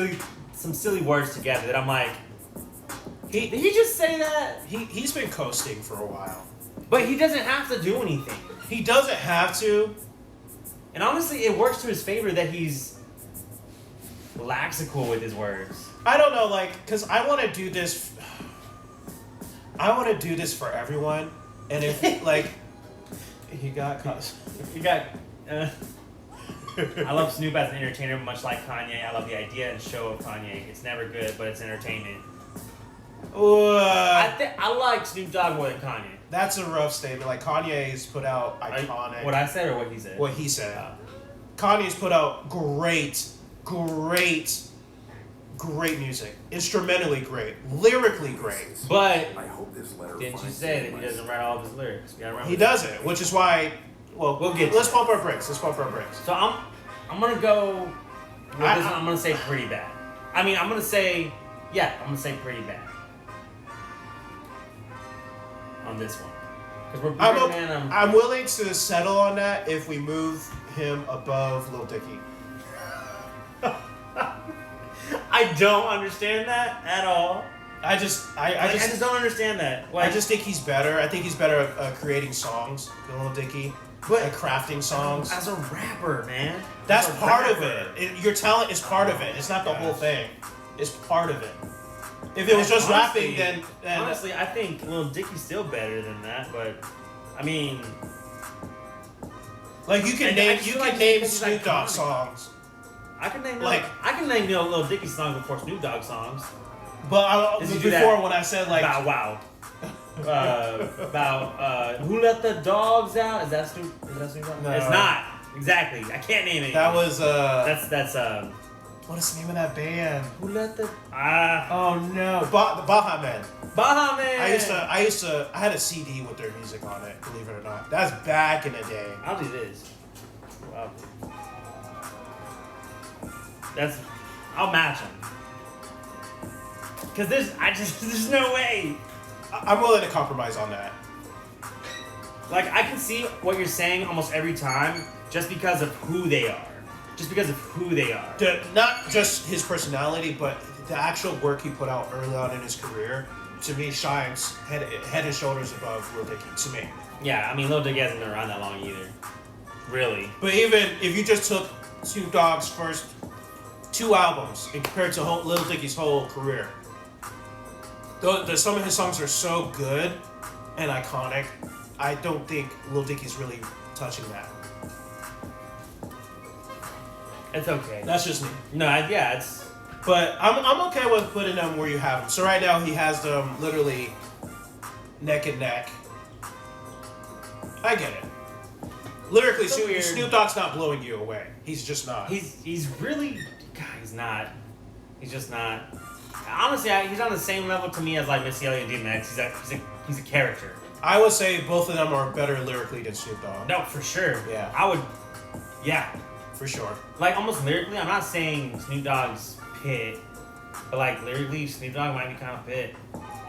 some silly words together that I'm like, did he just say that? He's been coasting for a while, but he doesn't have to do anything. He doesn't have to. And honestly, it works to his favor that he's laxical with his words. I don't know, like, because I want to do this. I want to do this for everyone, and if like, he got. I love Snoop as an entertainer, much like Kanye. I love the idea and show of Kanye. It's never good, but it's entertainment. I like Snoop Dogg more than Kanye. That's a rough statement. Like, Kanye's put out iconic. What I said or what he said? What he said. Kanye's put out great music. Instrumentally great. Lyrically great. But I hope this letter didn't you say that he doesn't write all of his lyrics? He doesn't, which is why. Well, let's pump our brakes. So I'm gonna go. With this one, I'm gonna say pretty bad. I'm gonna say pretty bad on this one. I'm willing to settle on that if we move him above Lil Dicky. I don't understand that at all. I just don't understand that. Like, I just think he's better. I think he's better at creating songs than Lil Dicky. But at crafting songs. As a rapper, man. That's part of it. Your talent is part of it. It's not the whole thing. It's part of it. If it was just rapping, then honestly, I think Lil Dicky's still better than that. But I mean, like you can name Snoop Dogg songs. I can name Lil Dicky songs before Snoop Dogg songs. But before when I said like Bow Wow. About who let the dogs out? Is that Snoop Dogg? No. It's not. Exactly. I can't name it. That was That's what is the name of that band? Who let the oh no. The Baha Men. Baha Men. I had a CD with their music on it, believe it or not. That's back in the day. I'll do this. I'll match them. Cause there's no way. I'm willing to compromise on that. Like, I can see what you're saying almost every time just because of who they are. Not just his personality, but the actual work he put out early on in his career, to me, shines head and shoulders above Lil Dicky, to me. Yeah, Lil Dicky hasn't been around that long either. Really. But even if you just took Snoop Dogg's first 2 albums and compared to Lil Dicky's whole career, some of his songs are so good and iconic. I don't think Lil Dicky's really touching that. It's okay. That's just me. No, it's. But I'm okay with putting them where you have them. So right now he has them literally neck and neck. I get it. Lyrically, Snoop Dogg's not blowing you away. He's just not. He's really. God, he's not. He's just not. Honestly, he's on the same level to me as like Missy Elliott and DMX. He's a character. I would say both of them are better lyrically than Snoop Dogg. No, for sure. Yeah. I would. Yeah. For sure. Like almost lyrically, I'm not saying Snoop Dogg's Pit But like lyrically, Snoop Dogg might be kind of fit.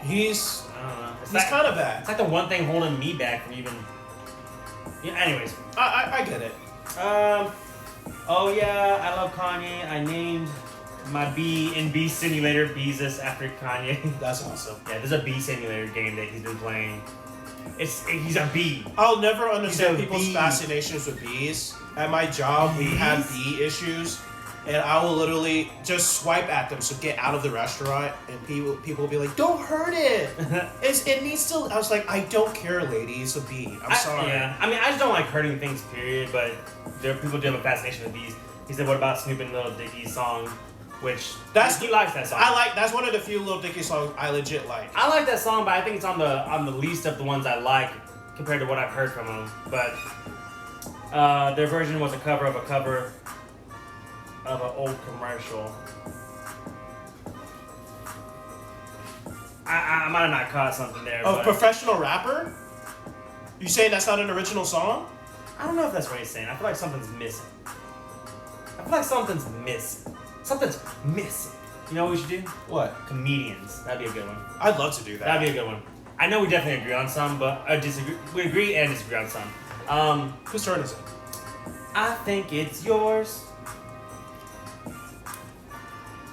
He's I don't know. he's kind of bad. It's like the one thing holding me back from even. Yeah. Anyways. I get it. Oh yeah, I love Kanye. I named my bee in Bee Simulator Beezus after Kanye. That's awesome. Yeah, there's a bee simulator game that he's been playing. He's a bee. I'll never understand He's a people's bee. fascinations with bees. At my job, we have bee issues, and I will literally just swipe at them. So get out of the restaurant, and people will be like, "Don't hurt it. It needs to." I was like, "I don't care, lady. It's a bee. I'm sorry." Yeah, I mean, I just don't like hurting things, period. But there are people do have a fascination with bees. He said, "What about Snoop and Lil Dicky's song?" Which he likes that song. That's one of the few Lil Dicky songs I legit like. I like that song, but I think it's on the least of the ones I like compared to what I've heard from him. But their version was a cover of an old commercial. I might have not caught something there. Oh, but professional rapper? You saying that's not an original song? I don't know if that's what he's saying. I feel like something's missing. Something's missing. You know what we should do? What? Comedians. That'd be a good one. I'd love to do that. That'd be a good one. I know we definitely agree on some, but disagree. We agree and disagree on some. Whose turn is it? I think it's yours.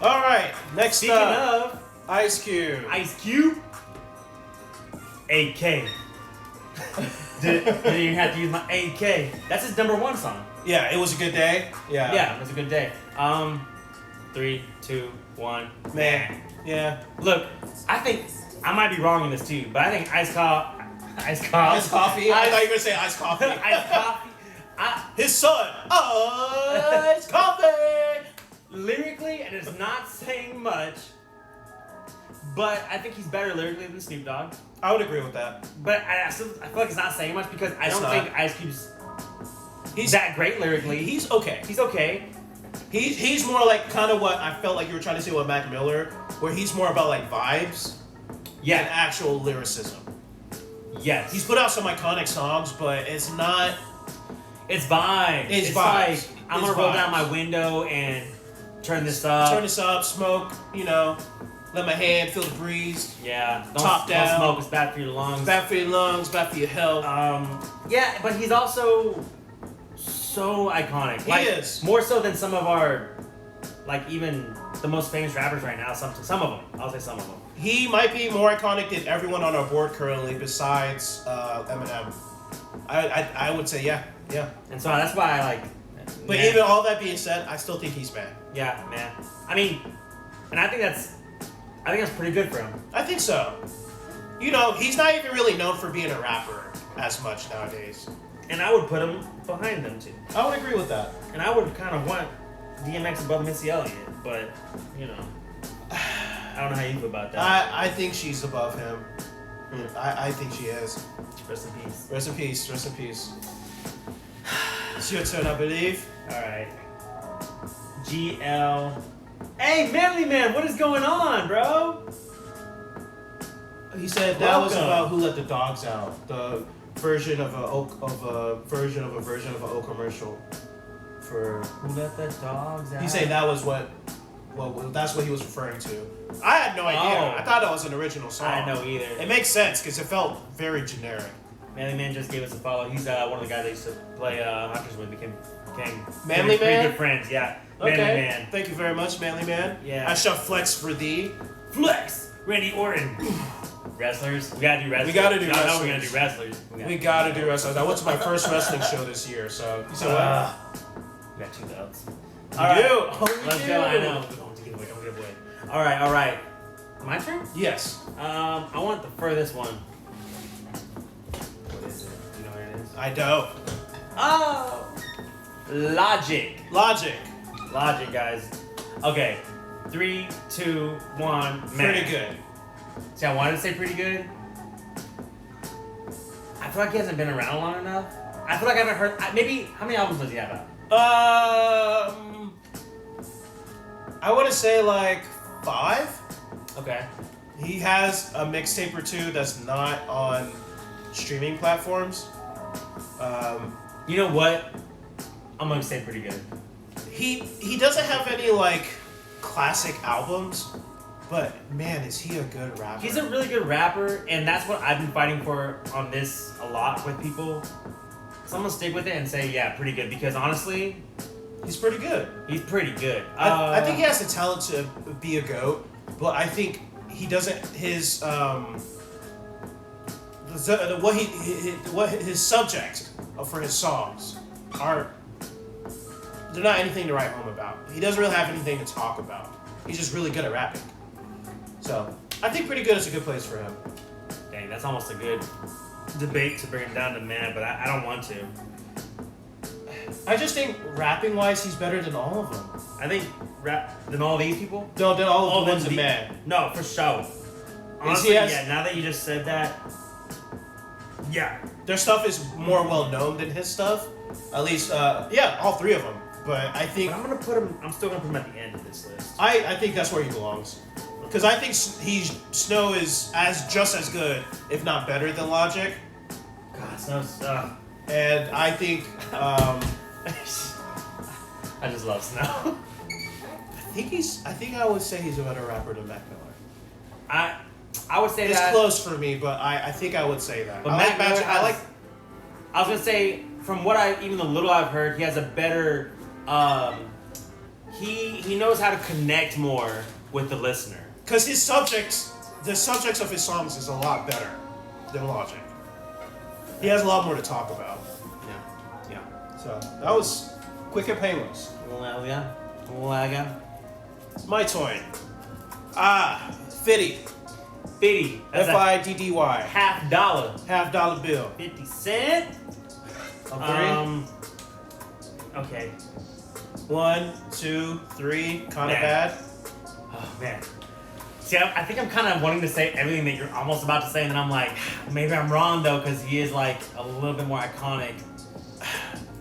All right. Next Speaking up, of Ice Cube. Ice Cube, AK. Didn't even have to use my AK. That's his #1 song. Yeah, it was a good day. Yeah. Yeah, it was a good day. 3, 2, 1. Man. Yeah. Look, I think I might be wrong in this too, but I think Iced Coffee. Iced coffee? I thought you were gonna say iced coffee. Iced Coffee. His son. Iced coffee. Lyrically, and it's not saying much, but I think he's better lyrically than Snoop Dogg. I would agree with that. But I feel like it's not saying much because I don't think Ice Cube's he's that great lyrically. He's okay. He's okay. He's more like kind of what I felt like you were trying to say with Mac Miller, where he's more about like vibes Yeah. than actual lyricism. Yes. He's put out some iconic songs, but it's not. It's vibes. It's vibes. like I'm It's gonna roll vibes. down my window and turn this up. Turn this up, smoke, let my hand feel the breeze. Yeah. Top down. Don't smoke. It's bad for your lungs. Bad for your lungs, bad for your health. Yeah, but he's also so iconic. He is. More so than some of our, like even the most famous rappers right now. Some of them. I'll say some of them. He might be more iconic than everyone on our board currently, besides Eminem. I would say yeah. And so that's why I like. But man. even all that being said, I still think he's bad. Yeah, man. I mean, and I think that's pretty good for him. I think so. He's not even really known for being a rapper as much nowadays. And I would put him behind them too. I would agree with that. And I would kind of want DMX above Missy Elliott, but I don't know how you feel about that. I think she's above him. I think she is. Rest in peace. Rest in peace. Rest in peace. It's your turn, I believe. All right. GL. Hey, Manly Man, what is going on, bro? He said that was Welcome. about Who Let the Dogs Out, the version of a version of an O commercial. For Who let the dogs out? he said that was what. Well, that's what he was referring to. I had no idea. Oh. I thought that was an original song. I didn't know either. It makes sense because it felt very generic. Manly Man just gave us a follow. He's one of the guys I used to play Hunters with. Became Manly pretty Man? good friends. Yeah. Okay. Manly Man. Thank you very much, Manly Man. Yeah. I shall flex for thee. Flex. Randy Orton. Wrestlers. We gotta do wrestlers. We gotta do I know wrestlers. we're gonna do wrestlers. We gotta do wrestlers. I went to my first wrestling show this year, so you said what? We got 2 belts. You All right. do. Oh, we Let's do. go. I know. Don't give away. Don't give away. All right. My turn. Yes. I want the furthest one. What is it? Do you know what it is? I don't. Oh, Logic, guys. Okay, 3, 2, 1. Man. Pretty good. See, I wanted to say pretty good. I feel like he hasn't been around long enough. I feel like I haven't heard. Maybe how many albums does he have out? I want to say like 5. Okay. He has a mixtape or 2 that's not on streaming platforms. You know what? I'm gonna say pretty good. He doesn't have any like classic albums. But man, is he a good rapper? He's a really good rapper, and that's what I've been fighting for on this a lot with people. So I'm gonna stick with it and say, yeah, pretty good. Because honestly, he's pretty good. he's pretty good. I think he has the talent to be a GOAT, but I think he doesn't. His what his subjects for his songs aren't. They're not anything to write home about. He doesn't really have anything to talk about. He's just really good at rapping. So I think pretty good is a good place for him. Dang, that's almost a good debate to bring him down to man, but I don't want to. I just think rapping wise, he's better than all of them. I think than all these people. No, than all of the ones in the man. No, for sure. Honestly, has- yeah. Now that you just said that, yeah. Their stuff is more well known than his stuff. At least, all three of them. But I think But I'm gonna put him. I'm still gonna put him at the end of this list. I think that's where he belongs. Because I think Snow is just as good, if not better, than Logic. God, Snow's. And I think I just love Snow. I think I would say he's a better rapper than Mac Miller. I would say It's that. close for me, but I think I would say that. But I Mac like Miller Magic. has, I was gonna say, from what even the little I've heard, he has a better. He knows how to connect more with the listener. Because the subjects of his songs is a lot better than Logic. He has a lot more to talk about. Yeah. So that was quick and painless. Well, yeah. My turn. Fiddy. Fiddy. That's a Fiddy. $50. $50 bill. 50 cent. Agree? Okay. 1, 2, 3. Kind of Man. bad. Oh man. See, I think I'm kind of wanting to say everything that you're almost about to say, and then I'm like, maybe I'm wrong though, because he is like a little bit more iconic.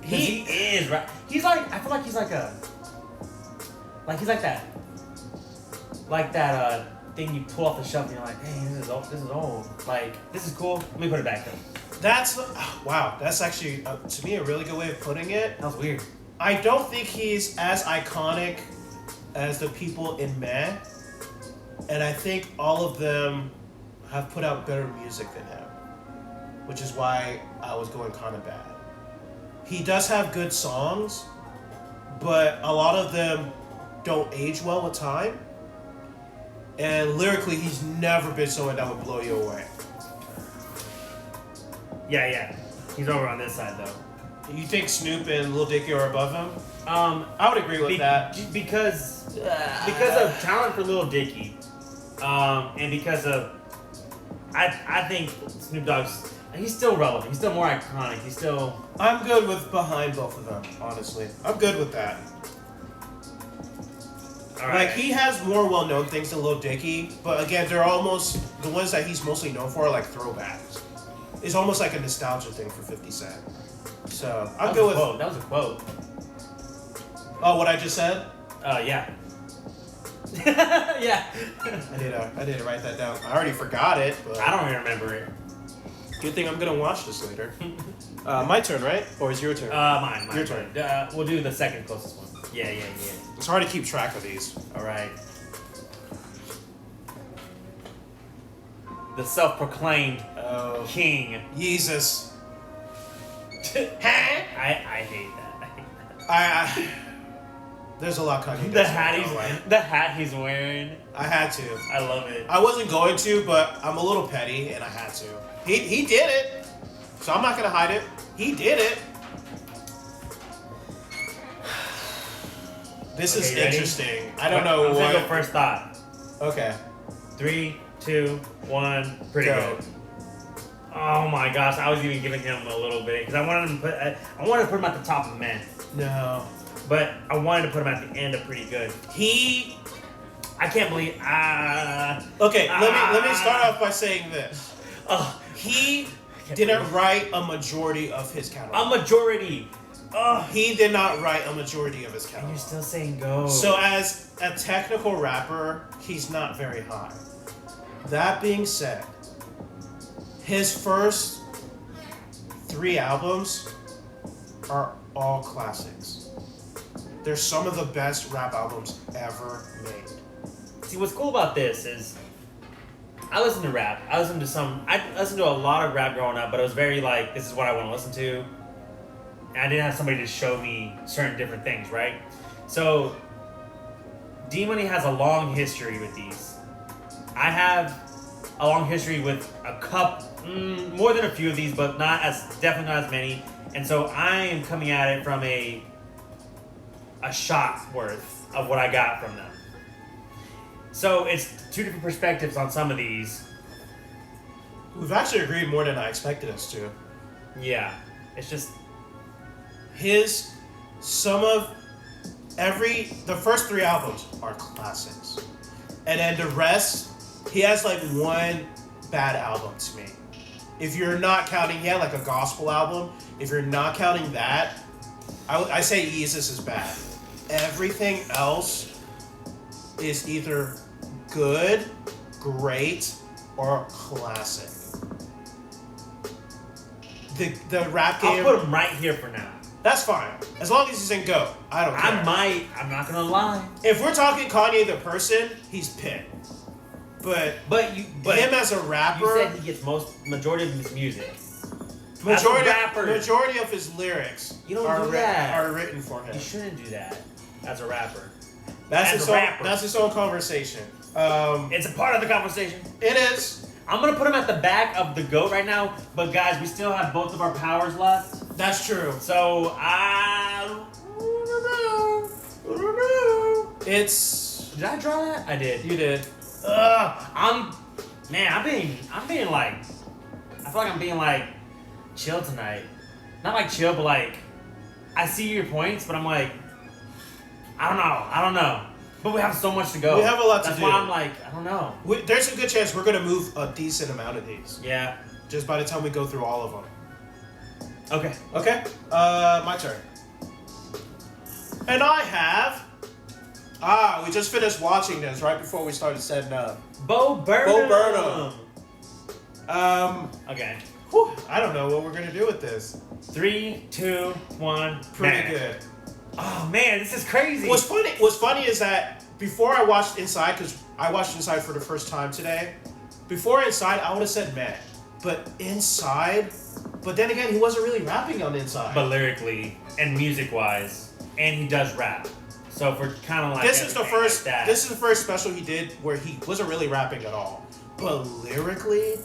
He is right. He's like, I feel like he's like he's like that thing you pull off the shelf and you're like, hey, this is old. Like, this is cool. Let me put it back though. Wow. That's actually to me a really good way of putting it. That was weird. I don't think he's as iconic as the people in Meh, and I think all of them have put out better music than him, which is why I was going kind of bad. He does have good songs, but a lot of them don't age well with time, and lyrically he's never been someone that would blow you away. Yeah. He's over on this side though. You think Snoop and Lil Dicky are above him? I would agree with that. Because of talent for Lil Dicky, and because of I think Snoop Dogg's he's still relevant. He's still more iconic. He's still. I'm good with behind both of them, honestly. I'm good with that. All right. Like, he has more well-known things than Lil Dicky, but again, they're almost the ones that he's mostly known for are like throwbacks. It's almost like a nostalgia thing for 50 Cent. So I'm good with. That was a quote. Oh, what I just said? Yeah. Yeah. I need to write that down. I already forgot it, but I don't even remember it. good thing I'm gonna watch this later. My turn, right? Or is your turn? Mine. Your turn. We'll do the second closest one. Yeah. It's hard to keep track of these. All right. The self-proclaimed king. Jesus. I hate that. There's a lot coming. The hat he's wearing. I had to. I love it. I wasn't going to, but I'm a little petty, and I had to. He did it, so I'm not gonna hide it. He did it. This is ready? interesting. I don't know I'm what. gonna go first thought. Okay. 3, 2, 1. Pretty Go. good. Oh my gosh, I was even giving him a little bit because I wanted to put him at the top of men, No. but I wanted to put him at the end of pretty good. I can't believe. Okay. Let me start off by saying this. He didn't write a majority of his catalog. A majority. He did not write a majority of his And catalog. you're still saying go. So as a technical rapper, he's not very high. That being said, his first 3 albums are all classics. They're some of the best rap albums ever made. See, what's cool about this is I listen to rap. I listened to a lot of rap growing up, but it was very like, this is what I want to listen to. And I didn't have somebody to show me certain different things, right? So, D-Money has a long history with these. I have a long history with more than a few of these, but definitely not as many. And so I am coming at it from a shot worth of what I got from them. So it's two different perspectives on some of these. We've actually agreed more than I expected us to. Yeah, it's just the first 3 albums are classics. And then the rest, he has like one bad album to me. If you're not counting, he had like a gospel album. If you're not counting that, I say Yeezus is bad. Everything else is either good, great, or classic. The rap game. I'll put him right here for now. That's fine. As long as he's in GOAT. I don't care. I'm not gonna lie. If we're talking Kanye the person, he's Pitt. But him as a rapper, you said he gets majority of his music. Majority of his lyrics are written for him. You shouldn't do that as a rapper. That's his own conversation. It's a part of the conversation. It is. I'm gonna put him at the back of the GOAT right now, but guys, we still have both of our powers left. That's true. So I don't know. Did I draw that? I did. You did. I'm being like, I feel like I'm being like chill tonight. Not like chill, but like, I see your points, but I'm like, I don't know. But we have so much to go. We have a lot to do. That's why I'm like, I don't know. There's a good chance we're going to move a decent amount of these. Yeah. Just by the time we go through all of them. Okay. My turn. And I have... we just finished watching this right before we started setting up. Bo Burnham. Okay. Whew, I don't know what we're going to do with this. 3, 2, 1. Pretty good. Oh man, this is crazy. What's funny is that before I watched Inside, because I watched Inside for the first time today, before Inside, I would have said meh. But Inside, but then again, he wasn't really rapping on Inside. But lyrically and music-wise, and he does rap. So if we're kind of like this is the first special he did where he wasn't really rapping at all. But lyrically,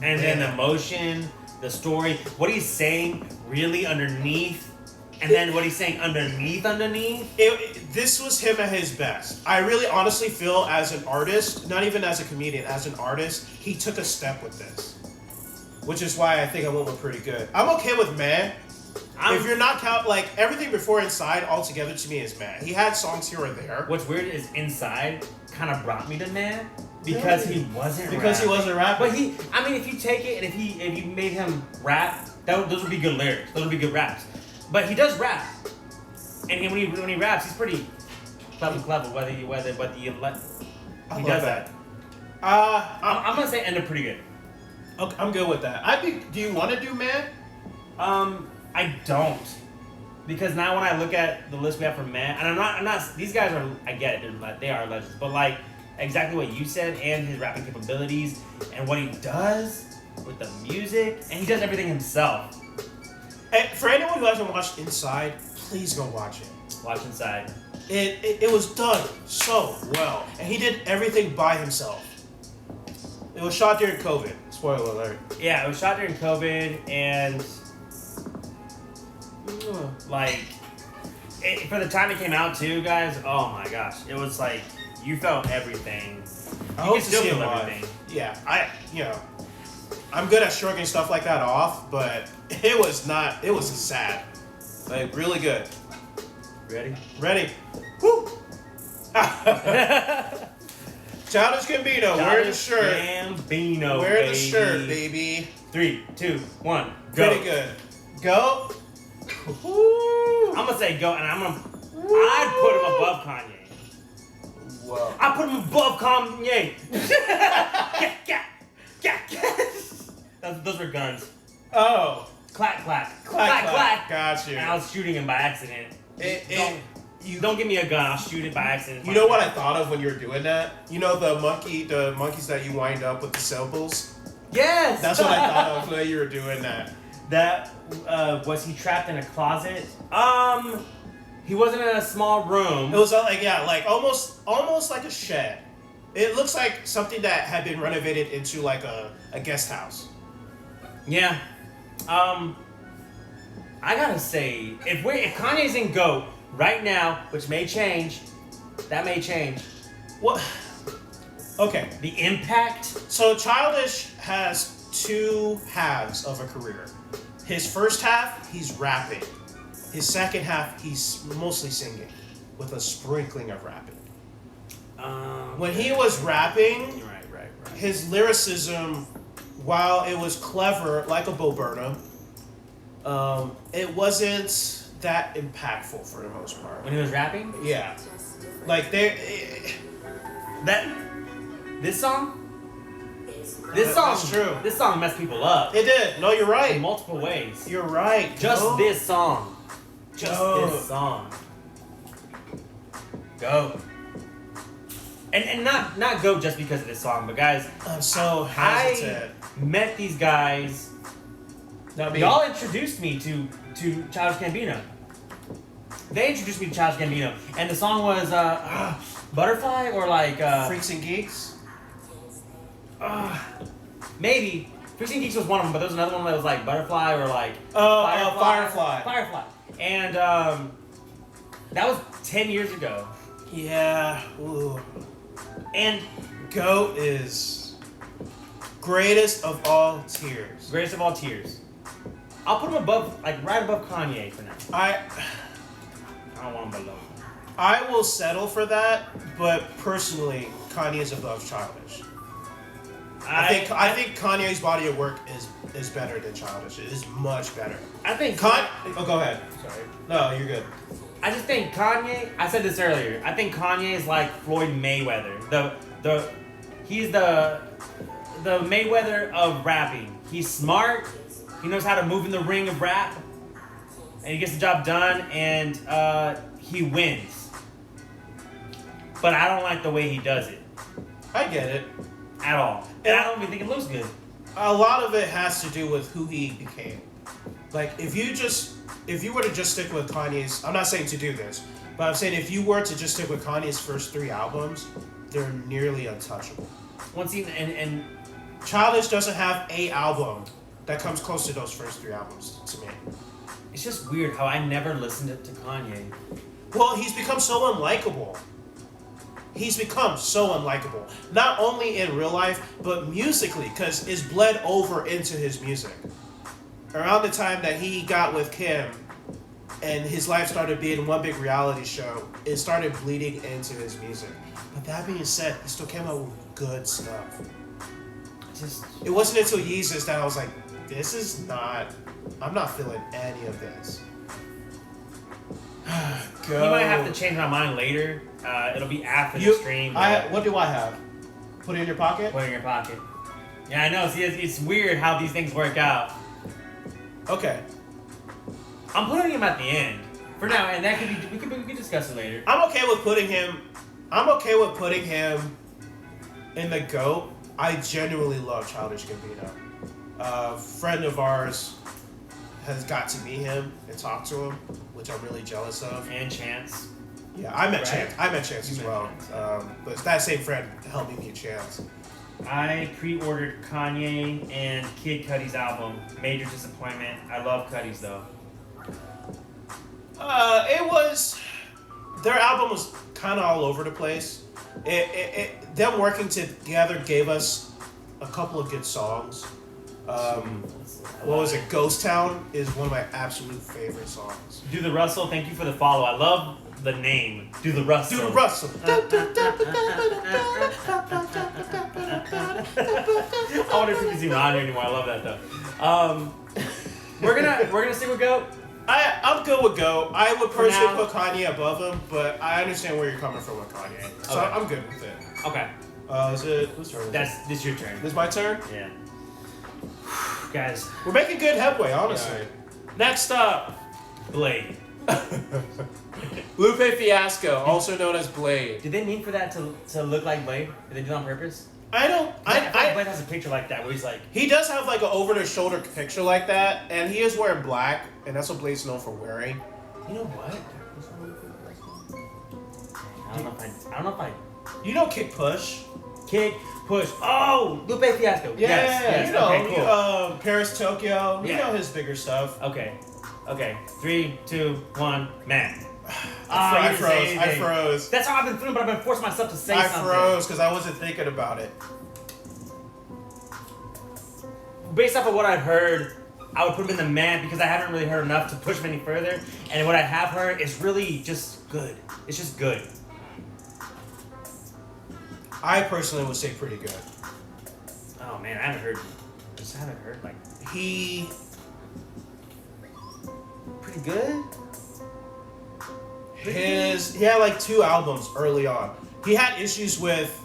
and then the emotion, the story, what he's saying really underneath. And then what he's saying underneath. This was him at his best. I really honestly feel as an artist, not even as a comedian, as an artist, he took a step with this. Which is why I think I went with pretty good. I'm okay with meh. If you're not like everything before Inside altogether to me is meh. He had songs here or there. What's weird is Inside kind of brought me to meh because he wasn't rapping. But if you take it and if you made him rap, those would be good lyrics. Those would be good raps. But he does rap, and when he raps, he's pretty clever. Whether you let, he does that. I'm gonna say end up pretty good. Okay, I'm good with that. Do you want to do man? I don't, because now when I look at the list we have for man, and I'm not. These guys are. I get it. They are legends, but like exactly what you said, and his rapping capabilities, and what he does with the music, and he does everything himself. And for anyone who hasn't watched Inside, please go watch it. Watch Inside. It was done so well. And he did everything by himself. It was shot during COVID. Spoiler alert. Yeah, it was shot during COVID, and for the time it came out too, guys, oh my gosh. It was like, you felt everything. I hope to see it live. Yeah, I'm good at shrugging stuff like that off, but it was sad. Like, really good. Ready. Woo! Childish Gambino, wear the shirt. Wear the shirt, baby. 3, 2, 1, go. Pretty good. Go. I'm gonna say go, and I'd put him above Kanye. Whoa. I put him above Kanye. Those were guns. Oh. Clack, clack. Clack, clack. Got you. And I was shooting him by accident. You don't give me a gun, I'll shoot it by accident. You know what I thought of when you were doing that? You know the monkeys that you wind up with the syllables? Yes! That's what I thought of when you were doing that. That, was he trapped in a closet? He wasn't in a small room. It was almost like a shed. It looks like something that had been renovated into like a guest house. Yeah. I gotta say, if Kanye's in GOAT right now, which may change, that may change. What? Okay. The impact? So Childish has two halves of a career. His first half, he's rapping. His second half, he's mostly singing, with a sprinkling of rapping. When he was rapping, Right. his lyricism, while it was clever, like a Bo Burnham, it wasn't that impactful for the most part. When he was rapping? Yeah. Like, This song? That's true. This song messed people up. It did. No, you're right. In multiple ways. You're right. Just this song. This song. Go. And not go just because of this song, but guys, I'm so hesitant. I met these guys. Y'all introduced me to Childish Gambino. They introduced me to Childish Gambino, and the song was Butterfly or like Freaks and Geeks. Maybe Freaks and Geeks was one of them, but there was another one that was like Butterfly or like Firefly. And that was 10 years ago. Yeah. Ooh. And GOAT is greatest of all tiers. Greatest of all tiers. I'll put him above, like right above Kanye for now. I don't want him below. I will settle for that, but personally, Kanye is above Childish. I think Kanye's body of work is better than Childish. It is much better. I think go ahead. Sorry. No, you're good. I just think Kanye. I said this earlier. I think Kanye is like Floyd Mayweather. He's the Mayweather of rapping. He's smart. He knows how to move in the ring of rap, and he gets the job done. And he wins. But I don't like the way he does it. I get it. At all. And I don't even think it looks good. A lot of it has to do with who he became. Like, if you were to just stick with Kanye's, I'm not saying to do this, but I'm saying if you were to just stick with Kanye's first 3 albums, they're nearly untouchable. And Childish doesn't have a album that comes close to those first 3 albums to me. It's just weird how I never listened to Kanye. Well, he's become so unlikable. He's become so unlikable. Not only in real life, but musically, because it's bled over into his music. Around the time that he got with Kim and his life started being one big reality show, it started bleeding into his music. But that being said, he still came out with good stuff. It wasn't until Yeezus that I was like, I'm not feeling any of this. You might have to change my mind later. It'll be after the stream. What do I have? Put it in your pocket? Put it in your pocket. Yeah, I know. See, it's weird how these things work out. Okay. I'm putting him at the end for now, and that could be we could discuss it later. I'm okay with putting him in the GOAT. I genuinely love Childish Gambino. A friend of ours has got to meet him and talk to him, which I'm really jealous of. And Chance. Yeah, I met Chance. I met Chance as well. But it's that same friend helped me meet Chance. I pre-ordered Kanye and Kid Cudi's album. Major disappointment. I love Cudi's though. Their album was kind of all over the place. Them working together gave us a couple of good songs. What was it? Ghost Town is one of my absolute favorite songs. Do the Russell, thank you for the follow. I love the name. Do the Russell. Do the Russell. I wonder if he's even on here anymore. I love that though. We're gonna stick with GOAT. I'm good with GOAT. I would personally put Kanye above him, but I understand where you're coming from with Kanye. So okay. I'm good with it. Okay. Whose turn? This is your turn. This is my turn? Yeah. Guys. We're making good headway, honestly. Yeah. Next up, Blade. Lupe Fiasco, also known as Blade. Did they mean for that to look like Blade? Did they do that on purpose? I don't. I feel like Blade has a picture like that where he's like. He does have like an over-the-shoulder picture like that, and he is wearing black, and that's what Blade's known for wearing. You know what? I don't know if I. You know Kick Push? Kick, push. Oh, Lupe Fiasco. Yeah, yes. you know, Okay, cool. Paris, Tokyo. You Yeah. know his bigger stuff. Okay. 3, 2, 1, man. I froze. That's how I've been feeling, but I've been forcing myself to say something. I froze because I wasn't thinking about it. Based off of what I've heard, I would put him in the man because I haven't really heard enough to push him any further. And what I have heard is really just good. It's just good. I personally would say pretty good. Oh man, I just haven't heard like he pretty good. He had like 2 albums early on. He had issues with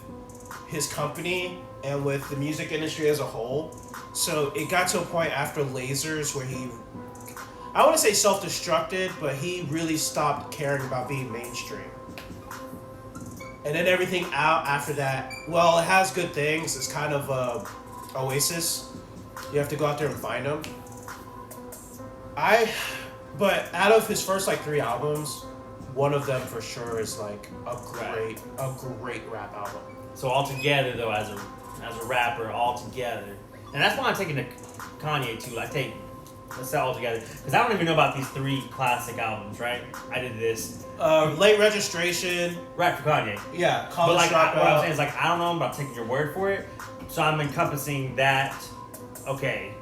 his company and with the music industry as a whole. So it got to a point after Lasers where I wouldn't say self-destructed, but he really stopped caring about being mainstream. And then everything out after that, well, it has good things. It's kind of Oasis. You have to go out there and find them. But out of his first like 3 albums, one of them for sure is like a great rap album. So altogether though, as a rapper, altogether, and that's why I'm taking the Kanye too. Let's say altogether, because I don't even know about these 3 classic albums, right? I did this. Late Registration. Right, for Kanye. Yeah, But College like, Dropout. what I'm saying is like, I don't know, but I'm taking your word for it. So I'm encompassing that. Okay,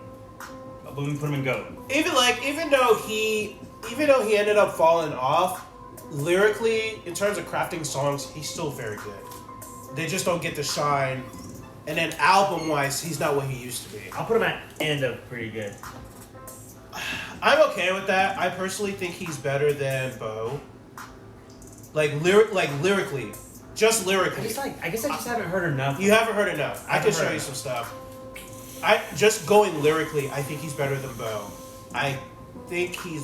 but we put him in GOAT. Even though he ended up falling off, lyrically, in terms of crafting songs, he's still very good. They just don't get the shine. And then album-wise, he's not what he used to be. I'll put him at end of pretty good. I'm okay with that. I personally think he's better than Bo. Lyrically. Just lyrically. I guess I just haven't heard enough. You haven't heard enough. I can show you some stuff. Just going lyrically, I think he's better than Bo. I think he's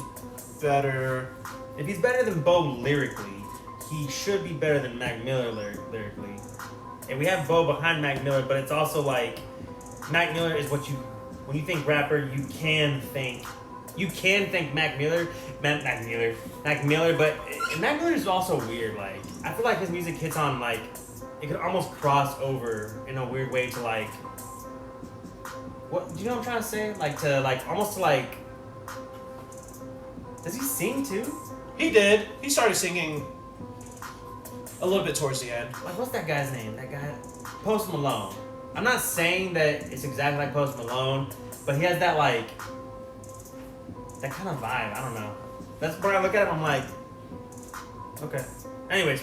better. If he's better than Bo lyrically, he should be better than Mac Miller lyrically. And we have Bo behind Mac Miller, but it's also like Mac Miller is what when you think rapper, you can think Mac Miller, but Mac Miller is also weird. Like, I feel like his music hits on like, it could almost cross over in a weird way to like, what, do you know what I'm trying to say? Like to like, almost to like, does he sing too? He did. He started singing a little bit towards the end. Like, what's that guy's name? That guy, Post Malone. I'm not saying that it's exactly like Post Malone, but he has that like, that kind of vibe. I don't know. That's when I look at him, I'm like, okay. Anyways,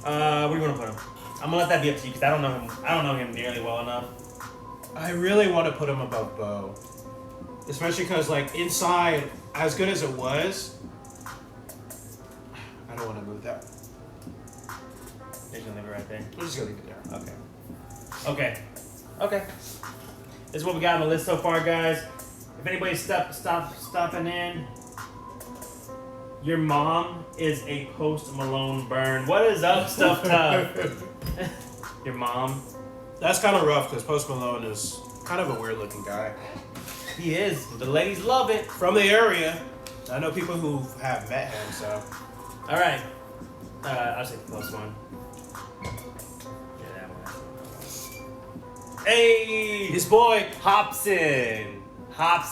where do you want to put him? I'm gonna let that be up to you because I don't know him nearly well enough. I really want to put him above Bo, especially because like Inside, as good as it was, I don't want to move that. You're gonna leave it right there. We're just gonna leave it there. Okay. This is what we got on the list so far, guys. If anybody's stopping in, your mom is a Post Malone burn. What is up, Stuff Tough? Your mom. That's kind of rough because Post Malone is kind of a weird looking guy. He is. The ladies love it. From the area. I know people who have met him, so. All right. I'll take the Post one. Yeah, that one. Hey! His boy. Hobson. I'm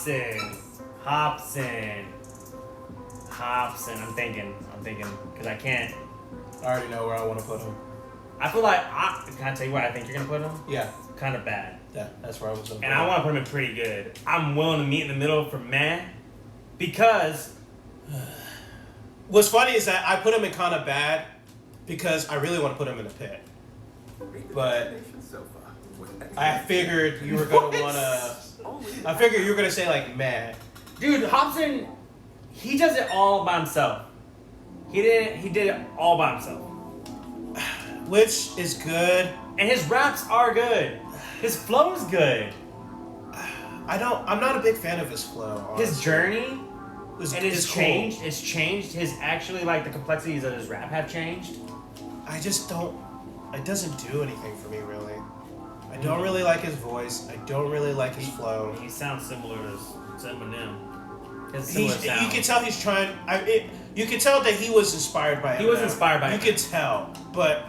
thinking, because I can't. I already know where I want to put him. I feel like, can I tell you where I think you're going to put him? Yeah. Kind of bad. Yeah, that's where I was going to put And him. I want to put him in pretty good. I'm willing to meet in the middle for man, because... What's funny is that I put him in kind of bad because I really want to put him in the pit. But I figured you were going to want to... I figured you were going to say like mad. Dude, Hobson, he does it all by himself. He did it all by himself. Which is good. And his raps are good. His flow's good. I'm not a big fan of his flow. Honestly. His journey, And it's changed. Cool. It's changed. His actually like the complexities of his rap have changed. I just don't. It doesn't do anything for me really. I don't really like his voice. I don't really like his flow. He sounds similar to Eminem. You can tell he's trying. You can tell that he was inspired by Eminem. He was inspired by Eminem. You could tell, but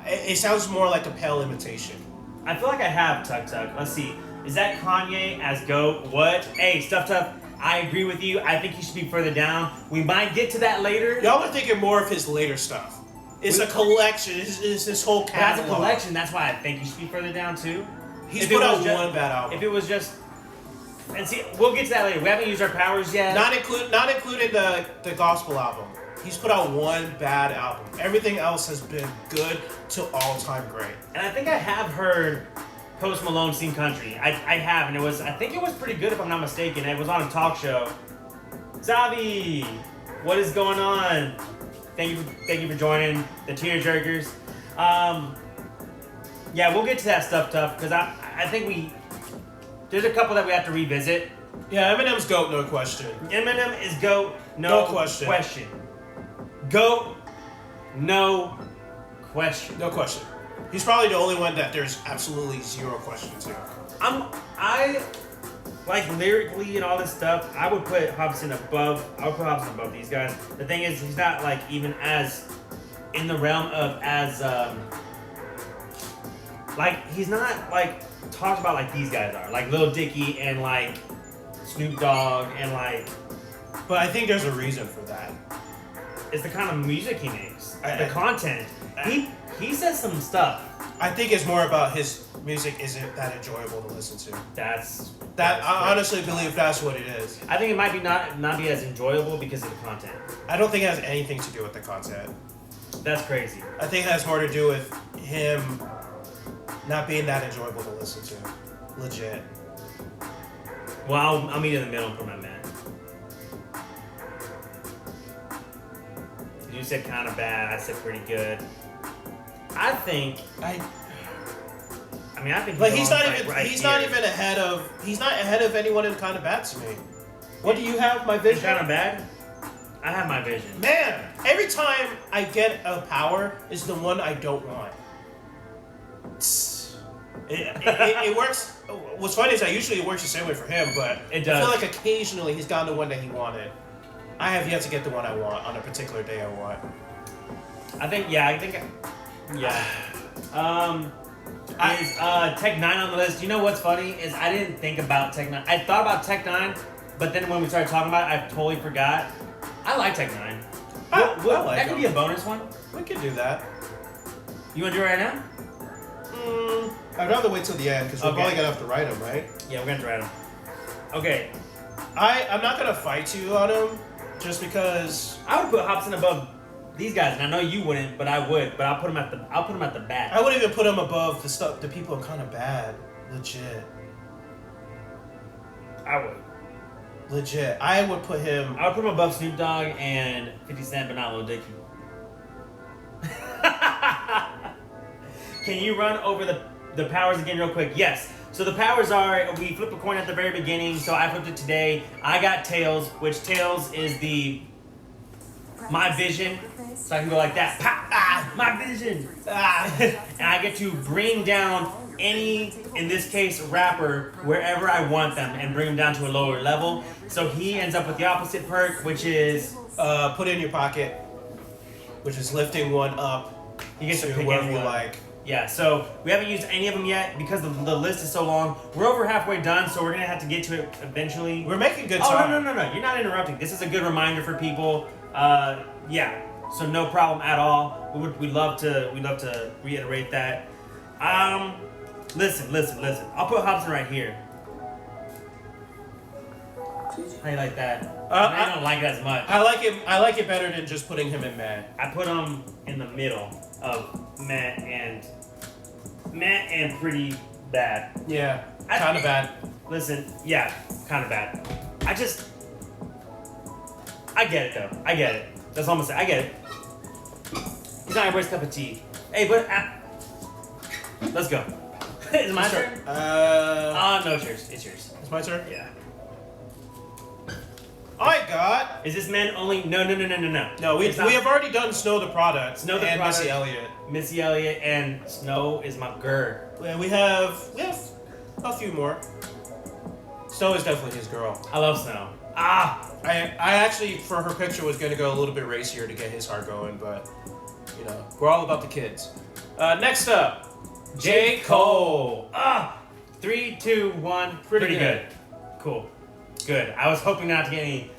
it sounds more like a pale imitation. I feel like I have Tuk Tuk. Let's see. Is that Kanye as GOAT? What? Hey, Stuff Tough. I agree with you. I think he should be further down. We might get to that later. Y'all are thinking more of his later stuff. It's a collection. It's this whole catalog. That's a collection. That's why I think he should be further down too. He's put out one bad album. If it was just, and see, we'll get to that later. We haven't used our powers yet. Not including the gospel album. He's put out one bad album. Everything else has been good to all-time great. And I think I have heard Post Malone sing country. I have, and I think it was pretty good if I'm not mistaken. It was on a talk show. Zavi, what is going on? Thank you for joining the Tear Jerkers. Yeah, we'll get to that Stuff Tough because I think there's a couple that we have to revisit. Yeah, Eminem's GOAT, no question. Eminem is GOAT, no question. GOAT, no question. No question. He's probably the only one that there's absolutely zero question to. I like lyrically and all this stuff. I would put Hobson above. I would put Hobson above these guys. The thing is, he's not like even as in the realm of as like he's not like talked about like these guys are, like Lil Dicky and like Snoop Dogg and like. But I think there's a reason for that. It's the kind of music he makes, the content. He says some stuff. I think it's more about his music isn't that enjoyable to listen to. I honestly believe that's what it is. I think it might be not be as enjoyable because of the content. I don't think it has anything to do with the content. That's crazy. I think it has more to do with him not being that enjoyable to listen to. Legit. Well, I'll meet in the middle for my man. You said kind of bad. I said pretty good. I think. I think. But he's not even ahead of. He's not ahead of anyone in kind of bad to me. What do you have? My vision. Kind of bad. I have my vision. Man, every time I get a power, is the one I don't want. It works. What's funny is that usually it works the same way for him, but it does. I feel like occasionally he's gotten the one that he wanted. I have yet to get the one I want on a particular day I want. Is Tech 9 on the list? You know what's funny is I didn't think about Tech 9. I thought about Tech 9, but then when we started talking about it, I totally forgot. I like Tech 9. That could be a bonus one. We could do that. You want to do it right now? I'd rather wait till the end because we're probably gonna have to write them, right? Yeah, we're gonna have to write them. Okay. I'm not gonna fight you on him, just because I would put Hobson above these guys, and I know you wouldn't, but I would. But I'll put him at the back. I wouldn't even put him above the people in kind of bad. Legit. I would. Legit. I would put him above Snoop Dogg and 50 Cent, but not Lil Dicky. Can you run over the powers again real quick? Yes. So the powers are, we flipped a coin at the very beginning, so I flipped it today. I got Tails, which Tails is my vision. So I can go like that. Pop, my vision. And I get to bring down any, in this case, rapper, wherever I want them and bring them down to a lower level. So he ends up with the opposite perk, which is... put it in your pocket, which is lifting one up. You get to pick whoever anyone. You like. Yeah, so we haven't used any of them yet because the list is so long. We're over halfway done, so we're going to have to get to it eventually. We're making good time. Oh, no. You're not interrupting. This is a good reminder for people. Yeah, so no problem at all. We'd love to reiterate that. Listen. I'll put Hobson right here. How you like that? I don't like it as much. I like it better than just putting him in meh. I put him in the middle of meh and pretty bad. Yeah, kind of bad. Listen, yeah, kind of bad. I get it though. I get it. That's all I'm gonna say. I get it. He's not everybody's cup of tea. Hey, but let's go. Is it my turn? No, it's yours. It's yours. It's my turn? Yeah. got. Is this man only? No. No, we have already done Snow the Product. Snow the and Product. Missy Elliott. And Snow is my girl. Yeah, we have a few more. Snow is definitely his girl. I love Snow. I actually, for her picture, was going to go a little bit racier to get his heart going, but, we're all about the kids. Next up, J. Cole. 3, 2, 1. Pretty good. Cool. Good. I was hoping not to get any.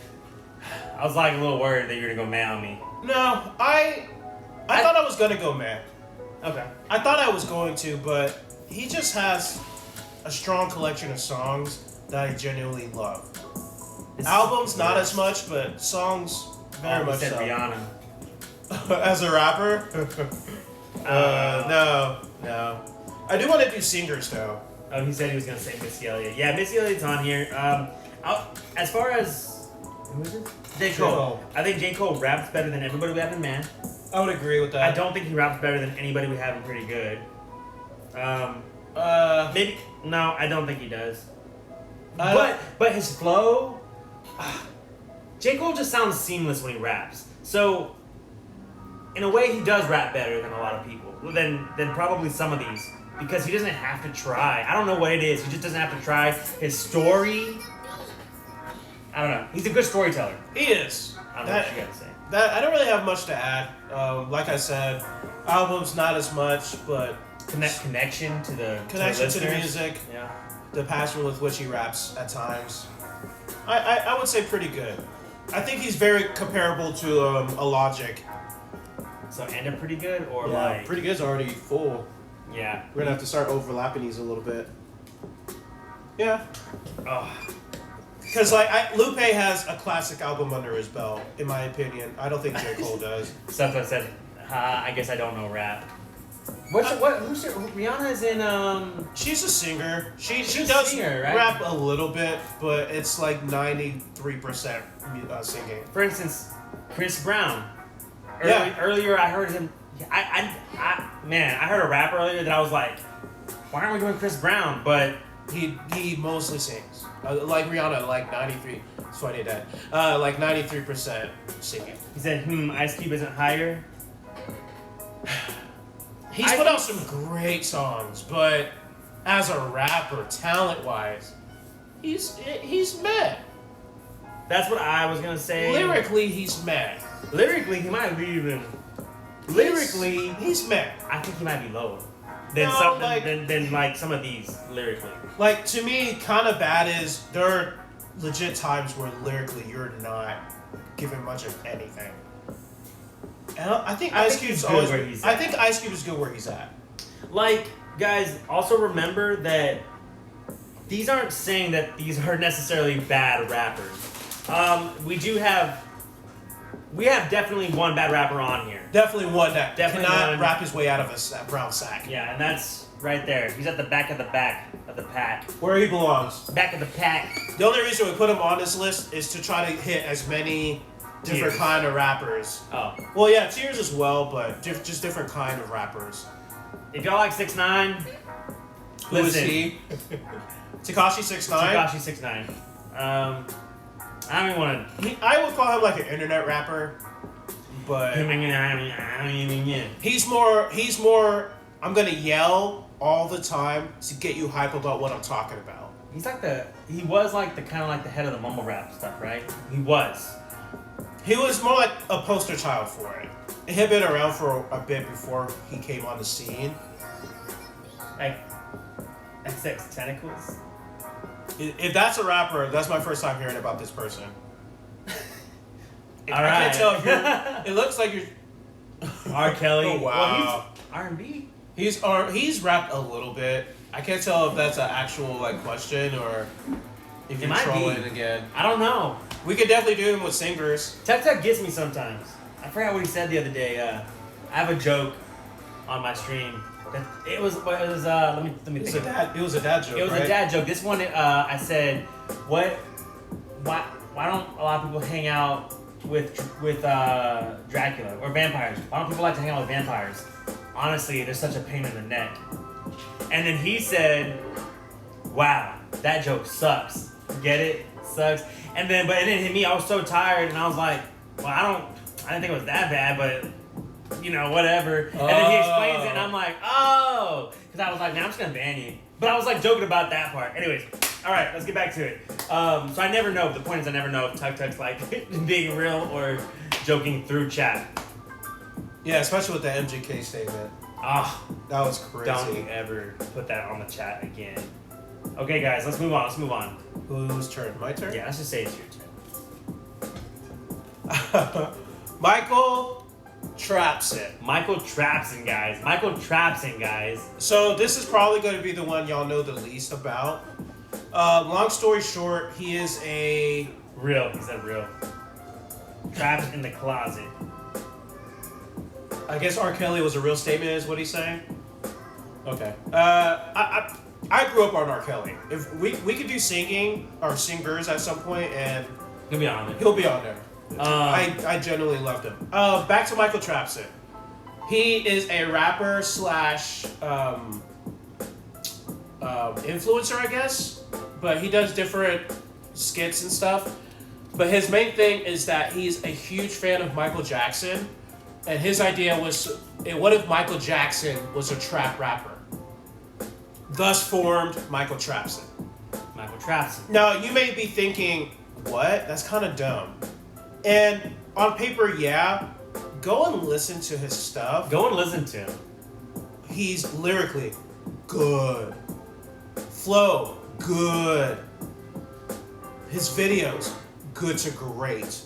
I was like a little worried that you were going to go mad on me. No, I thought I was going to go mad. Okay. I thought I was going to, but he just has a strong collection of songs that I genuinely love. Albums, not as much, but songs, very much said so. Rihanna. As a rapper? No. I do want to do singers, though. Oh, he said he was going to say Missy Elliott. Yeah, Missy Elliott's on here. As far as... Who is it? J. Cole. I think J. Cole raps better than everybody we have in Man. I would agree with that. I don't think he raps better than anybody we have in Pretty Good. Maybe... No, I don't think he does. But his flow... J. Cole just sounds seamless when he raps. So, in a way, he does rap better than a lot of people. Than probably some of these. Because he doesn't have to try. I don't know what it is. He just doesn't have to try. His story... I don't know. He's a good storyteller. He is. I don't know what you gotta say. I don't really have much to add. Like I said, albums not as much, but... Connection to the music. Yeah. The passion with which he raps at times. I would say pretty good. I think he's very comparable to a Logic. So end up Pretty Good or yeah, like Pretty Good's already full. Yeah. We're gonna have to start overlapping these a little bit. Yeah. Because Lupe has a classic album under his belt, in my opinion. I don't think J. Cole does. Something I said, I guess I don't know rap. Rihanna is in She's a singer. She she's does a singer, right? rap a little bit, but it's like 93% singing. For instance, Chris Brown. Yeah. Earlier I heard him. I heard a rap earlier that I was like, why aren't we doing Chris Brown? But he mostly sings. Like Rihanna, like 93. It's funny that like 93% singing. He said, Ice Cube isn't higher. He's put out some great songs, but as a rapper, talent-wise, he's meh. That's what I was gonna say. Lyrically, he's meh. Lyrically, he might be even. Lyrically, he's meh. I think he might be lower than like some of these lyrically. Like to me, kind of bad is there are legit times where lyrically you're not giving much of anything. And I think Ice Cube's always where he's at. I think Ice Cube is good where he's at. Like, guys, also remember that these aren't saying that these are necessarily bad rappers. We have definitely one bad rapper on here. Definitely one that cannot rap his way out of a brown sack. Yeah, and that's right there. He's at the back of the pack. Where he belongs. Back of the pack. The only reason we put him on this list is to try to hit as many different kind of rappers. Oh. Well, yeah, Tears as well, but just different kind of rappers. If y'all like 6ix9ine, who is he? Tekashi 6ix9ine? Tekashi 6ix9ine. I don't even want to... I would call him like an internet rapper, but... He's more... I'm gonna yell all the time to get you hype about what I'm talking about. He was like the kind of like the head of the mumble rap stuff, right? He was. He was more like a poster child for it. He had been around for a bit before he came on the scene. Like, XX Tentacles? If that's a rapper, that's my first time hearing about this person. All right. I can't tell if you're... It looks like you're... R. Kelly. Oh, wow. Well, he's R&B. He's rapped a little bit. I can't tell if that's an actual like question or if you're trolling again. I don't know. We could definitely do him with singers. Tech gets me sometimes. I forgot what he said the other day. I have a joke on my stream. It was let me think. It was a dad joke. It was a dad joke. This one I said, why don't a lot of people hang out with Dracula or vampires? Why don't people like to hang out with vampires? Honestly, they're such a pain in the neck. And then he said, wow, that joke sucks. Get it? sucks. And then it didn't hit me. I was so tired, and I was like, well, I didn't think it was that bad, but whatever. And then he explains it, and I'm like, oh, because I was like, man, I'm just gonna ban you. But I was like joking about that part. Anyways, all right, let's get back to it. So I never know. The point is, I never know if Tuk Tuk's like being real or joking through chat. Yeah, especially with the MGK statement. Ah, that was crazy. Don't ever put that on the chat again. Okay, guys, let's move on. Whose turn? My turn? Yeah, let's just say it's your turn. Michael Trapson, guys. So this is probably going to be the one y'all know the least about. Long story short, he is a... He said real. Trapped in the closet. I guess R. Kelly was a real statement, is what he's saying? Okay. I grew up on R. Kelly. If we could do singing or singers at some point, and he'll be on there. I genuinely loved him. Back to Michael Trapson. He is a rapper slash influencer, I guess, but he does different skits and stuff. But his main thing is that he's a huge fan of Michael Jackson, and his idea was, what if Michael Jackson was a trap rapper? Thus formed Michael Trapson. Now, you may be thinking, what? That's kind of dumb. And on paper, yeah, go and listen to his stuff. Go and listen to him. He's lyrically good. Flow, good. His videos, good to great.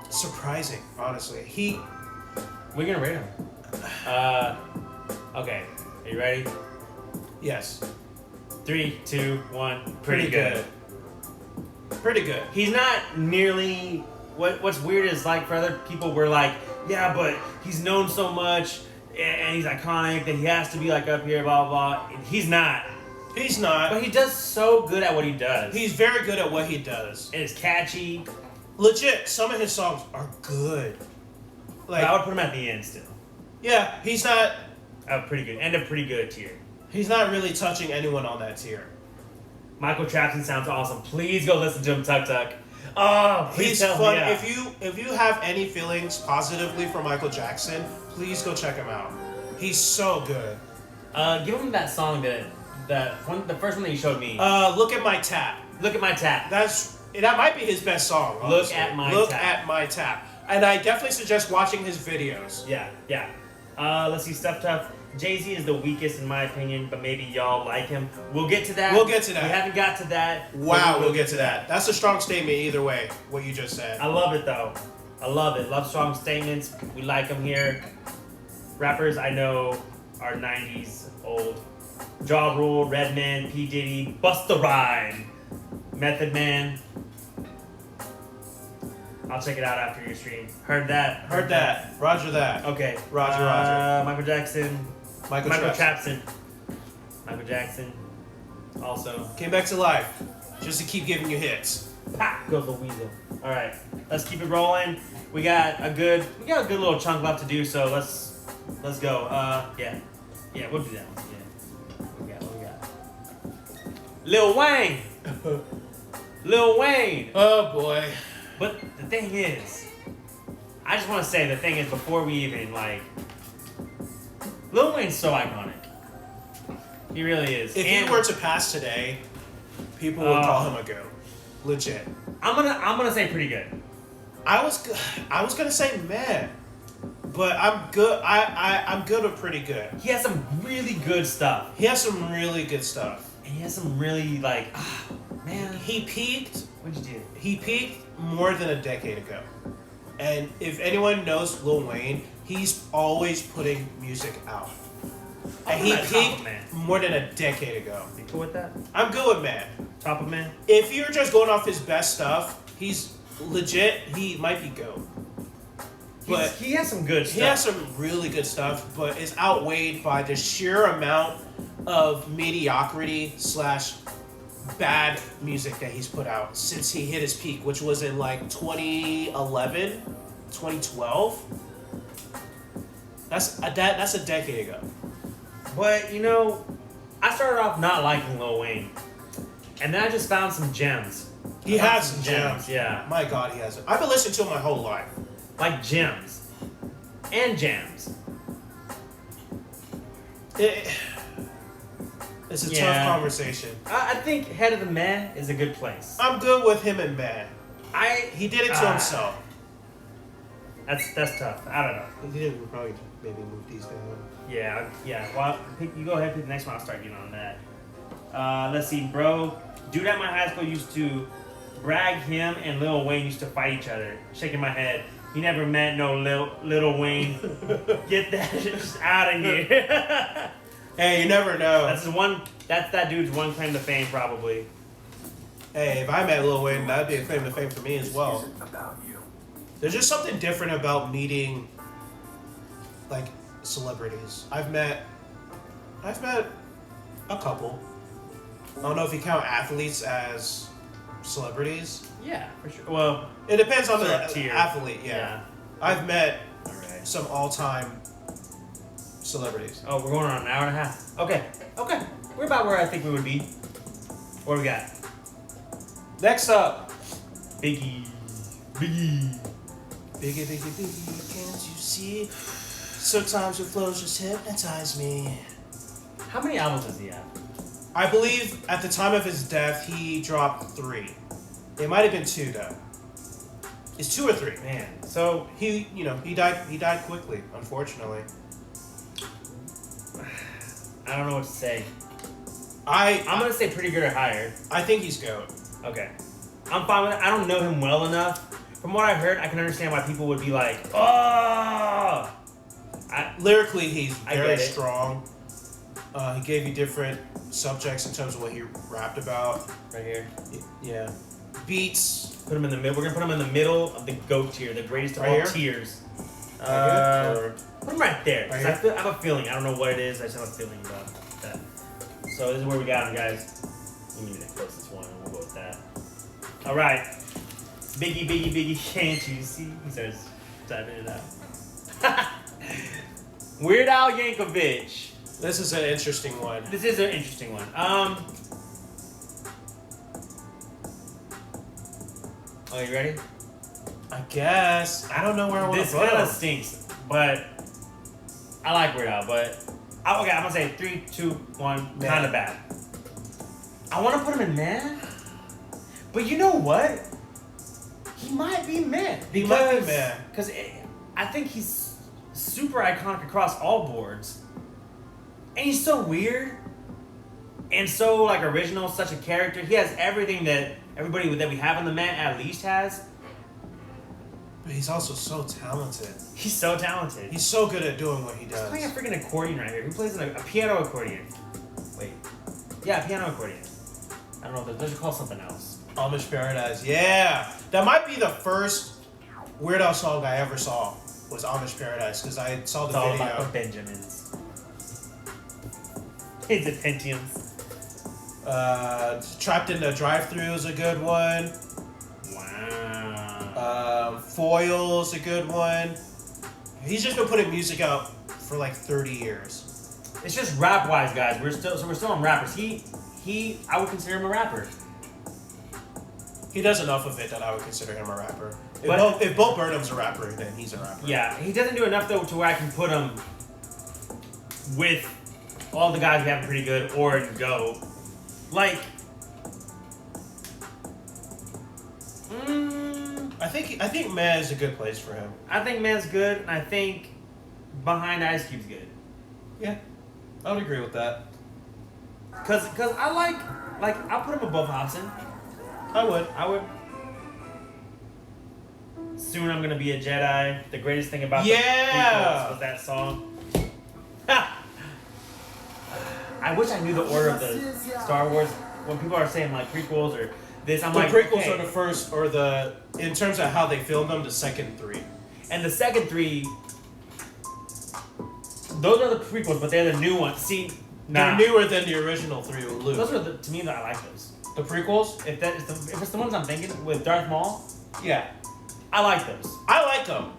Surprising, honestly. We're gonna rate him. Okay, are you ready? Yes. 3, 2, 1. Pretty good. Pretty good. He's not nearly... What's weird is, like, for other people, we're like, yeah, but he's known so much, and he's iconic, that he has to be, like, up here, blah, blah, blah. He's not. But he does so good at what he does. He's very good at what he does. And it's catchy. Legit, some of his songs are good. Like, I would put him at the end still. Yeah, he's not... pretty good. And a pretty good tier. He's not really touching anyone on that tier. Michael Trapson sounds awesome. Please go listen to him, Tuk Tuk. Oh, please he's fun. If you have any feelings positively for Michael Jackson, please go check him out. He's so good. Give him that song the first one that you showed me. Look at My Tap. Look at My Tap. That might be his best song. Honestly. Look at My Tap. And I definitely suggest watching his videos. Yeah. Let's see, Stuff Tough. Jay-Z is the weakest in my opinion, but maybe y'all like him. We'll get to that. We haven't got to that. Wow, we'll get to that. That's a strong statement either way, what you just said. I love it though. I love it. Love strong statements. We like them here. Rappers I know are 90s old. Ja Rule, Redman, P. Diddy, Busta Rhymes, Method Man. I'll check it out after your stream. Heard that. Roger that. Okay. Roger. Michael Jackson. Michael Trapson. Michael Jackson. Also. Came back to life. Just to keep giving you hits. Pop goes the weasel. Alright. Let's keep it rolling. We got a good little chunk left to do, so let's go. Yeah, we'll do that one. Yeah. What we got? Lil Wayne. Oh boy. But the thing is, I just want to say before we even Lil Wayne's so iconic. He really is. If he were to pass today, people would call him a goat. Legit. I'm gonna say pretty good. I was gonna say meh, but I'm good. I'm good with pretty good. He has some really good stuff. And he has some really man. He peaked. What'd you do? He peaked more than a decade ago. And if anyone knows Lil Wayne, he's always putting music out. And he peaked more than a decade ago. You cool with that? I'm good with man. Top of man? If you're just going off his best stuff, he's legit. He might be GOAT. But he has some good stuff. He has some really good stuff, but is outweighed by the sheer amount of mediocrity / bad music that he's put out since he hit his peak, which was in 2011, 2012. That's a decade ago. But I started off not liking Lil Wayne. And then I just found some gems. He has some gems. Yeah. My God, he has it. I've been listening to him my whole life. Like gems. And jams. It's a tough conversation. I think Head of the Man is a good place. I'm good with him and Man. He did it to himself. That's tough. I don't know. He didn't probably maybe move these down. Yeah. Well, you go ahead, pick the next one. I'll start getting on that. Let's see, bro. Dude at my high school used to brag him and Lil Wayne used to fight each other. Shaking my head. He never met no Lil Wayne. Get that shit out of here. Hey, you never know. That's that dude's one claim to fame, probably. Hey, if I met Lil Wayne, that'd be a claim to fame for me as well. About you. There's just something different about meeting, like, celebrities. I've met a couple. I don't know if you count athletes as celebrities. Yeah, for sure. Well, It depends on the tier. athlete, yeah. I've met Alright. some all-time celebrities. Oh, we're going on an hour and a half. Okay. We're about where I think we would be. What do we got? Next up. Biggie. Biggie, can't you see? Sometimes your flows just hypnotize me. How many albums does he have? I believe at the time of his death, he dropped 3. It might have been 2 though. It's 2 or 3. Man, so He died quickly, unfortunately. I don't know what to say. I'm I'm gonna say pretty good or higher. I think he's GOAT. Okay. I'm fine with it. I don't know him well enough. From what I heard, I can understand why people would be like, oh! Lyrically, he's I very get it. strong. He gave you different subjects in terms of what he rapped about. Right here. Yeah. Beats. Put him in the middle. We're gonna put him in the middle of the GOAT tier, the greatest of Right all here? tiers. Right here? Put him right there. 'Cause Right here? I have a feeling. I don't know what it is. I just have a feeling about that. So this is where we got him, guys. Give me the closest one. We'll go with that. All right. Biggie, can't you see? He starts typing it out. Weird Al Yankovic. This is an interesting one. This is an interesting one. Oh, you ready? I guess. I don't know where I want This to put kind him. of stinks, but I like Weird Al. But okay, I'm gonna say 3, 2, 1. Man. Kind of bad. I want to put him in man, but you know what? He might be man. He might be man. Because I think he's super iconic across all boards, and he's so weird and so like original, such a character. He has everything that everybody that we have in the man at least has. But he's also so talented. He's so talented. He's so good at doing what he He's playing a does. freaking accordion right here. Who plays a piano accordion? Wait. Yeah, piano accordion. I don't know. Those are called something else. Amish Paradise. Yeah. That might be the first Weird Al song I ever saw was Amish Paradise because I saw the It's all video. about the Benjamins. It's the Pentiums. Trapped in the Drive-Thru is a good one. Wow. Foil's a good one. He's just been putting music out for like 30 years. It's just rap wise, guys. We're still on rappers. I would consider him a rapper. He does enough of it that I would consider him a rapper. If Bo Burnham's a rapper, then he's a rapper. Yeah, he doesn't do enough though to where I can put him with all the guys we have pretty good or go. Like, I think Man is a good place for him. I think Man's good, and I think Behind Ice Cube's good. Yeah, I would agree with that. Cause I like I'll put him above Hobson. I would. Soon I'm gonna be a Jedi. The greatest thing about the Yeah! prequels was that song. I wish I knew the order of the Star Wars. When people are saying like prequels or this, I'm The like prequels okay. are the first, or in terms of how they filmed them, the second 3. And the second 3, those are the prequels, but they're the new ones. See, They're newer than the original 3 with Luke. Those are to me I like those. The prequels? If it's the ones I'm thinking with Darth Maul, Yeah. I like those. I like them.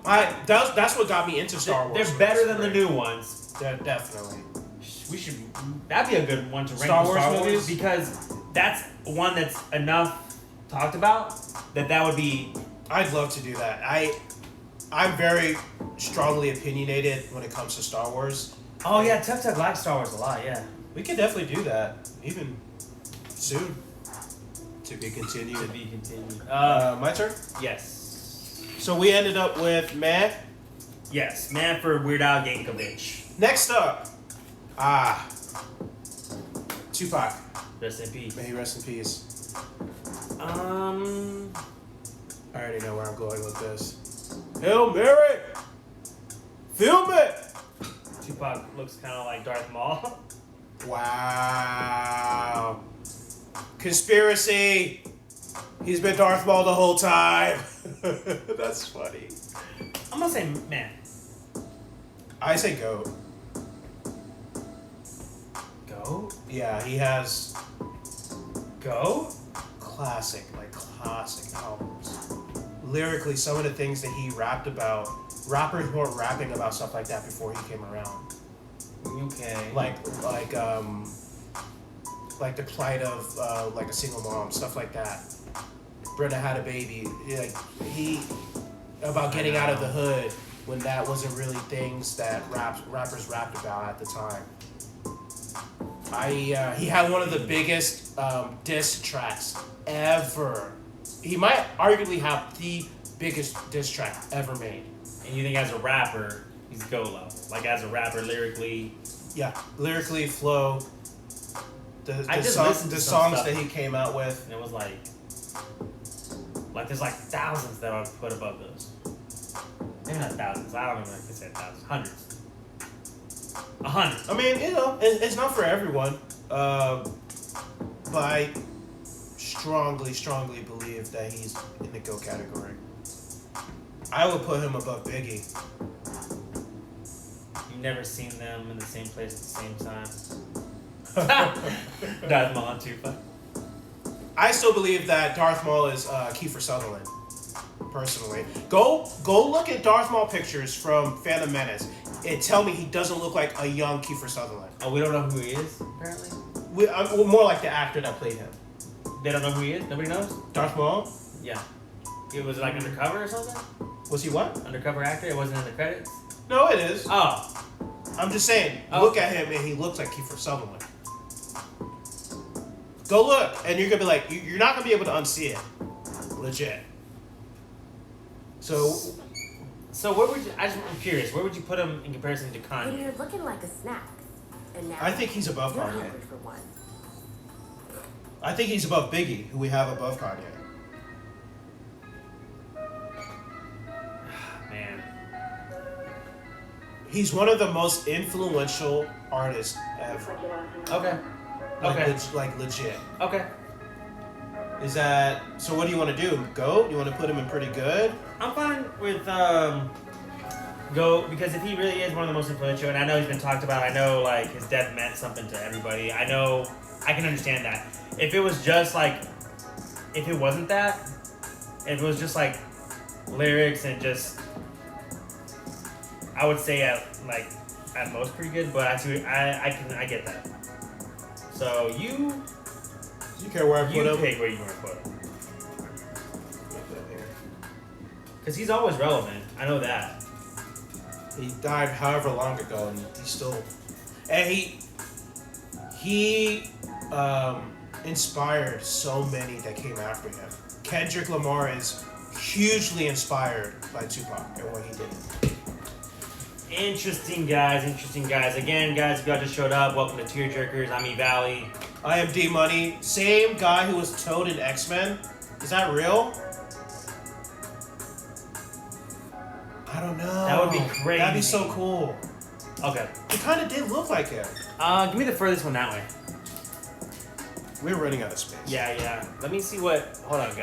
That's what got me into Star Wars. They're better than the new ones. Definitely. That'd be a good one to rank Star the Wars Star Wars movies? because that's one that's enough talked about that would be. I'd love to do that. I'm very strongly opinionated when it comes to Star Wars. Oh yeah, Tug Tug likes Star Wars a lot. Yeah, We could definitely do that, even soon. To be continued. to be continued. My turn? Yes. So we ended up with Man. Yes, man for Weird Al Yankovic. Next up, Tupac. Rest in peace. May he rest in peace. I Um, already know where I'm going with this. Hail Mary! Film it! Tupac looks kind of like Darth Maul. Wow. Conspiracy! He's been Darth Maul the whole time. That's funny. I'm gonna say man. I say GOAT. Go? Yeah, he has Go? classic albums. Lyrically, some of the things that he rapped about, rappers weren't rapping about stuff like that before he came around. Okay. Like the plight of like a single mom, stuff like that. Brenda had a baby. He about getting out of the hood when that wasn't really things that rappers rapped about at the time. He had one of the biggest diss tracks ever. He might arguably have the biggest diss track ever made. And you think as a rapper, he's go level. Like as a rapper, lyrically. Yeah, lyrically, flow. I The just listened the to some songs stuff. that he came out with. And it was like there's like thousands that I would put above those. Maybe not thousands. I don't even know if I can say thousands. Hundreds. 100. I mean, it's not for everyone, but I strongly believe that he's in the GO category. I would put him above Biggie. You've never seen them in the same place at the same time. Darth Maul and Tupac. I still believe that Darth Maul is Kiefer Sutherland. Personally, go look at Darth Maul pictures from Phantom Menace. And tell me he doesn't look like a young Kiefer Sutherland. Oh, we don't know who he is, apparently? We're more like the actor that played him. They don't know who he is? Nobody knows? Darth Maul? Yeah. It was like undercover or something? Was he what? Undercover actor? It wasn't in the credits? No, it is. Oh. I'm just saying, Oh. look at him and he looks like Kiefer Sutherland. Go look, and you're gonna be like, you're not gonna be able to unsee it. Legit. So where would you, I'm curious, where would you put him in comparison to And Kanye? you're looking like a snack. And now I think he's above you're Kanye. hungry for one. I think he's above Biggie, who we have above Kanye. Man. He's one of the most influential artists ever. Okay. Okay. Like legit. Okay. Is that so? What do you want to do? Go? You want to put him in pretty good? I'm fine with Go, because if he really is one of the most influential, and I know he's been talked about, I know like his death meant something to everybody. I know, I can understand that. If it was just like, if it wasn't that, if it was just like lyrics and just, I would say at most pretty good, but I get that. So you care where I put him? pick where you want to put him. Because he's always relevant. I know that. He died however long ago, and he's still, and he inspired so many that came after him. Kendrick Lamar is hugely inspired by Tupac and what he did. Interesting guys. Again, guys, if y'all just showed up, welcome to Tearjerkers. I'm E Valley. I am D Money, same guy who was Toad in X-Men. Is that real? I don't know. That would be crazy. That'd be so cool. Okay. He kind of did look like him. Give me the furthest one that way. We're running out of space. Yeah. Let me see what. Hold on, guys.